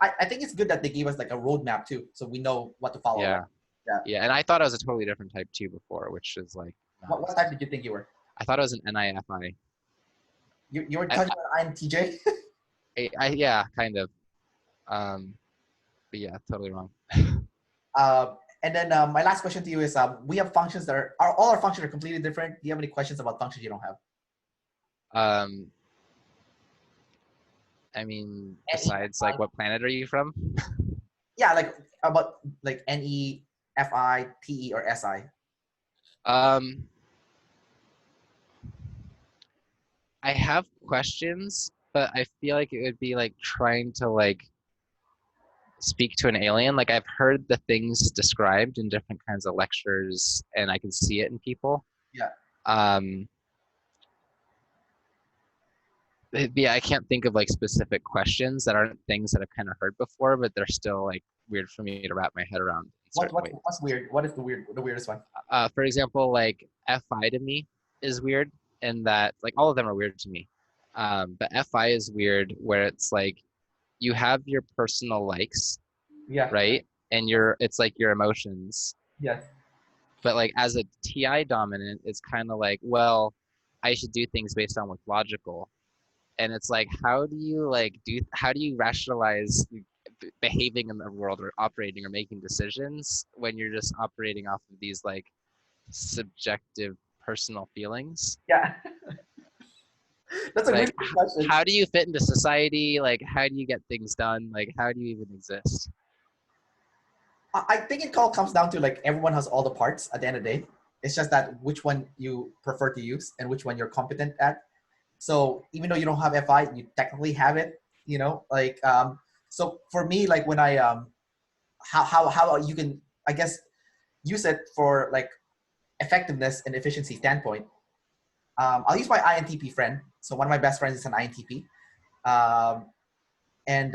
I think it's good that they gave us like a roadmap too, so we know what to follow. Right? Yeah. Yeah. Yeah. And I thought I was a totally different type too before, which is like What type did you think you were? I thought I was an Ni+Fi. You were I, touching on INTJ. yeah, kind of. Um, but yeah, totally wrong. And then my last question to you is: we have functions that are all our functions are completely different. Do you have any questions about functions you don't have? Um, I mean, besides like, what planet are you from? Yeah, like about like Ni, Fi, Te, or Si. Um, I have questions, but I feel like it would be like trying to like speak to an alien. Like I've heard the things described in different kinds of lectures, and I can see it in people. Yeah. Um, yeah, I can't think of like specific questions that aren't things that I've kind of heard before, but they're still like weird for me to wrap my head around in certain ways. What's weird? What is the weirdest one? For example, like Fi to me is weird, in that like all of them are weird to me. But Fi is weird where it's like you have your personal likes, Yeah. right? And it's like your emotions. Yes. But like as a Ti dominant, it's kind of like, well, I should do things based on what's logical. And it's like, how do you rationalize behaving in the world or operating or making decisions when you're just operating off of these like subjective personal feelings? Yeah. That's a really Like good question. how do you fit into society? Like how do you get things done? Like how do you even exist? I think it all comes down to like everyone has all the parts at the end of the day. It's just that which one you prefer to use and which one you're competent at. So even though you don't have Fi, you technically have it. You know, like so for me, like when I how you can, I guess, use it for like effectiveness and efficiency standpoint. I'll use my INTP friend. So one of my best friends is an INTP, um, and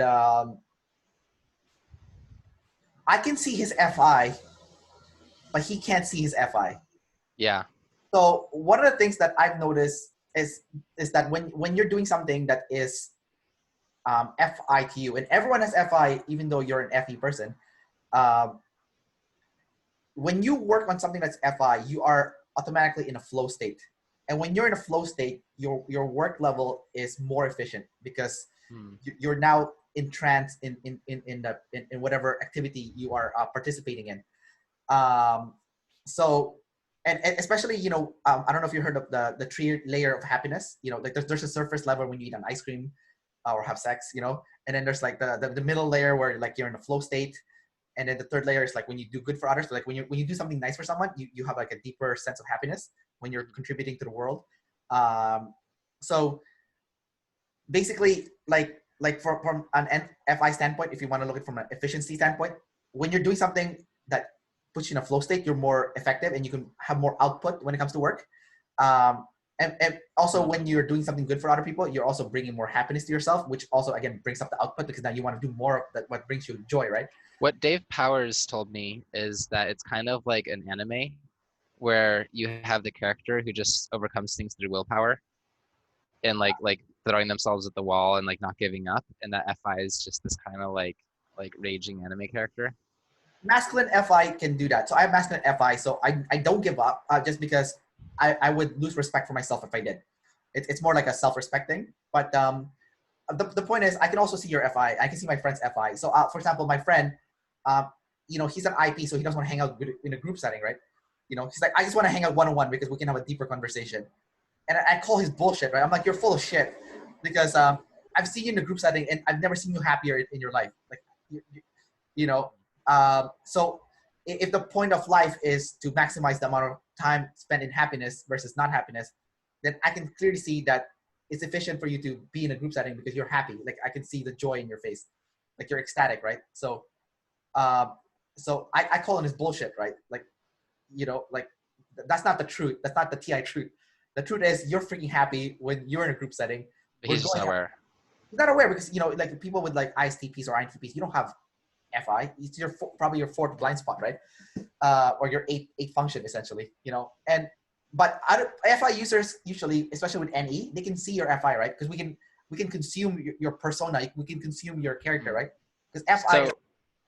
I can see his Fi, but he can't see his Fi. Yeah. So one of the things that I've noticed is that when you're doing something that is Fi to you, and everyone has Fi, even though you're an Fe person, um, when you work on something that's Fi, you are automatically in a flow state. And when you're in a flow state, your work level is more efficient because you're now entranced in whatever activity you are participating in. So and especially I don't know if you heard of the three layer of happiness. Like there's a surface level when you eat an ice cream or have sex, and then there's like the middle layer where like you're in a flow state. And then the third layer is like when you do good for others. So like when you do something nice for someone, you have like a deeper sense of happiness when you're contributing to the world. So basically, like from an Fi standpoint, if you want to look at it from an efficiency standpoint, when you're doing something that puts you in a flow state, you're more effective and you can have more output when it comes to work. And also when you're doing something good for other people, you're also bringing more happiness to yourself, which also again brings up the output because now you want to do more of that, what brings you joy, right? What Dave Powers told me is that it's kind of like an anime where you have the character who just overcomes things through willpower and like throwing themselves at the wall and like not giving up, and that Fi is just this kind of like raging anime character. Masculine Fi can do that. So I have masculine Fi, so I don't give up just because I would lose respect for myself if I did. It's more like a self-respect thing. But the point is, I can also see your Fi. I can see my friend's Fi. So for example, my friend, he's an IP, so he doesn't want to hang out in a group setting, right? He's like, I just want to hang out one-on-one because we can have a deeper conversation. And I call his bullshit, right? I'm like, you're full of shit because I've seen you in a group setting and I've never seen you happier in your life. Like, so if the point of life is to maximize the amount of time spent in happiness versus not happiness, then I can clearly see that it's efficient for you to be in a group setting because you're happy. Like I can see the joy in your face, like you're ecstatic, right? So I call on his bullshit, right? Like That's not the truth. That's not the TI truth. The truth is you're freaking happy when you're in a group setting. But he's just not aware. He's not aware because, you know, like people with like ISTPs or INTPs, you don't have FI. It's probably your fourth blind spot, right? Or your eighth function, essentially, you know. But FI users usually, especially with NE, they can see your FI, right? Because we can consume your persona, we can consume your character, right? Because FI. So,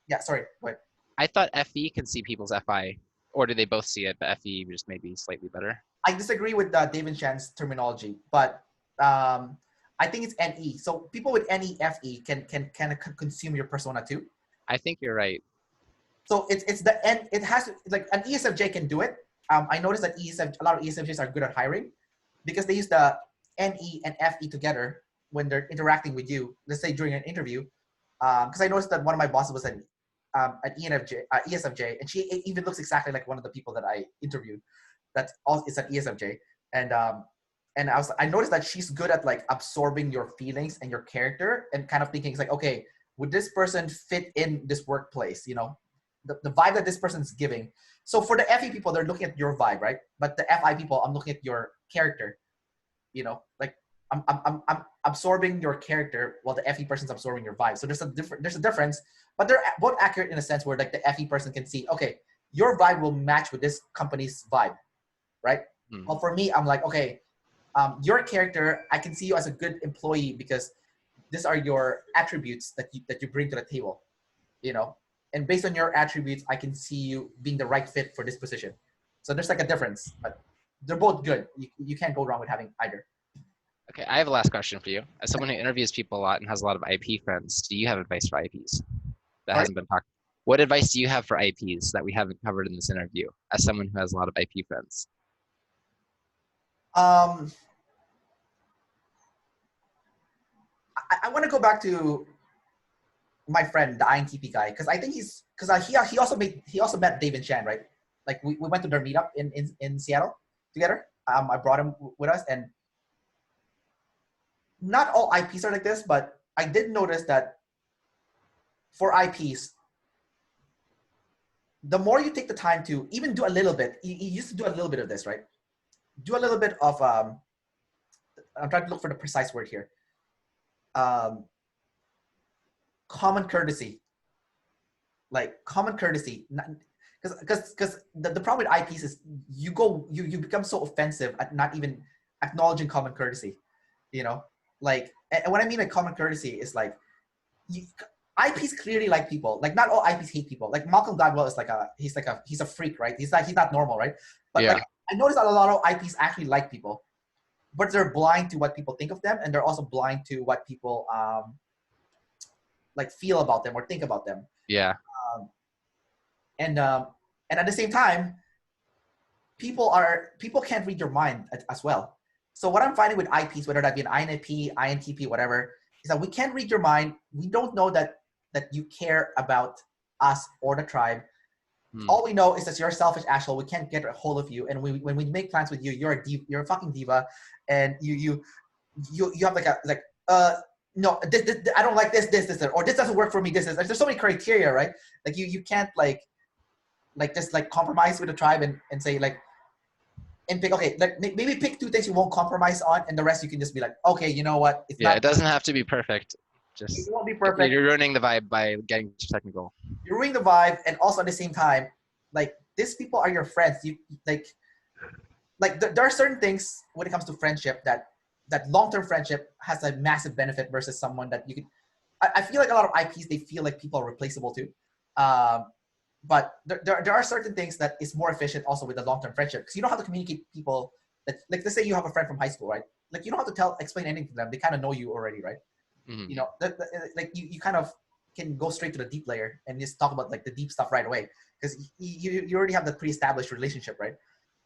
yeah, sorry. Wait. I thought FE can see people's FI, or do they both see it? But FE just maybe slightly better. I disagree with David Chan's terminology, but I think it's NE. So people with NE-FE can consume your persona too. I think you're right. So it's the N. It has to, like, an ESFJ can do it. I noticed that a lot of ESFJs are good at hiring because they use the NE and FE together when they're interacting with you. Let's say during an interview, because I noticed that one of my bosses was an ESFJ, and she even looks exactly like one of the people that I interviewed. That's also, it's an ESFJ, and I noticed that she's good at like absorbing your feelings and your character and kind of thinking, it's like, okay, would this person fit in this workplace? You know, the vibe that this person's giving. So for the FE people, they're looking at your vibe, right? But the FI people, I'm looking at your character. You know, like I'm absorbing your character while the FE person's absorbing your vibe. So there's a difference, but they're both accurate in a sense where like the FE person can see, okay, your vibe will match with this company's vibe, right? Well, for me, I'm like, okay, your character, I can see you as a good employee because these are your attributes that you bring to the table, you know. And based on your attributes, I can see you being the right fit for this position. So there's like a difference, but they're both good. You can't go wrong with having either. Okay, I have a last question for you. As someone who interviews people a lot and has a lot of IP friends, do you have advice for IPs that hasn't been talked? What advice do you have for IPs that we haven't covered in this interview as someone who has a lot of IP friends? I want to go back to my friend, the INTP guy, because I think he also met David Chan, right? Like we went to their meetup in Seattle together. I brought him with us, and not all IPs are like this, but I did notice that for IPs, the more you take the time to even do a little bit, you used to do a little bit of this, right? Do a little bit of, I'm trying to look for the precise word here. Common courtesy. Like common courtesy. Because the problem with IPs is you become so offensive at not even acknowledging common courtesy, you know? Like, and what I mean by common courtesy is like, IPs clearly like people. Like not all IPs hate people. Like Malcolm Gladwell is he's a freak, right? He's not normal, right? But yeah. Like, I noticed that a lot of IPs actually like people, but they're blind to what people think of them, and they're also blind to what people like feel about them or think about them. Yeah. And at the same time, people can't read your mind as well. So what I'm finding with IPs, whether that be an INFP, INTP, whatever, is that we can't read your mind. We don't know that you care about us or the tribe. All we know is that you're a selfish asshole. We can't get a hold of you. And when we make plans with you, you're a fucking diva, and you have no, this, I don't like this, or this doesn't work for me. There's so many criteria, right? Like you can't like just like compromise with the tribe and say like, and pick, okay, like maybe pick two things you won't compromise on, and the rest you can just be like, okay, you know what? It doesn't have to be perfect. Just it won't be perfect. You're ruining the vibe by getting too technical. You're ruining the vibe, and also at the same time, like these people are your friends. You like there are certain things when it comes to friendship that long-term friendship has a massive benefit versus someone that you could. I feel like a lot of IPs, they feel like people are replaceable too. But there are certain things that is more efficient also with the long-term friendship, because you know how to communicate people that, like, let's say you have a friend from high school, right? Like you don't have to explain anything to them. They kind of know you already, right? Mm-hmm. You know, like you kind of can go straight to the deep layer and just talk about like the deep stuff right away, because you already have the pre-established relationship, right?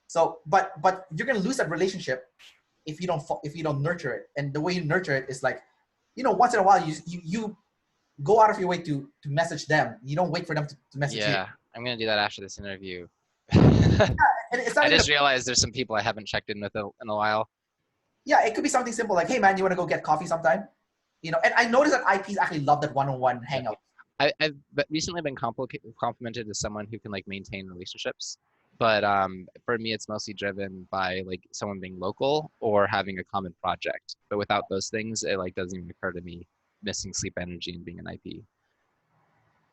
So, but you're gonna lose that relationship if you don't nurture it. And the way you nurture it is like, you know, once in a while you go out of your way to message them. You don't wait for them to message you. Yeah, I'm gonna do that after this interview. Yeah, and it's not I just realized there's some people I haven't checked in with in a while. Yeah, it could be something simple like, hey man, you want to go get coffee sometime? You know, and I noticed that IPs actually love that one-on-one hangout. I've recently been complimented as someone who can like maintain relationships. But for me, it's mostly driven by like someone being local or having a common project. But without those things, it like doesn't even occur to me missing sleep energy and being an IP.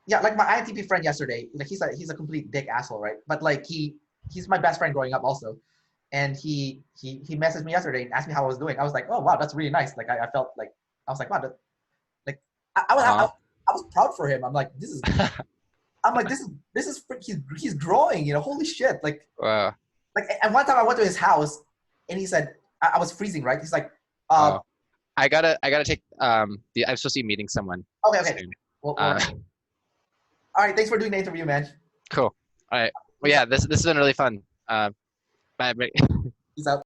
Yeah, like my INTP friend yesterday, like he's a complete dick asshole, right? But like he's my best friend growing up also. And he messaged me yesterday and asked me how I was doing. I was like, oh wow, that's really nice. Like I felt like I was like, wow, like I was proud for him. I'm like, this is he's growing, you know, holy shit. Like Wow. and one time I went to his house and he said I was freezing, right? He's like, Oh, I gotta take I'm supposed to be meeting someone okay. soon. Well, all right, thanks for doing the interview, man. Cool. All right. Well, yeah, this has been really fun. Bye. Peace out.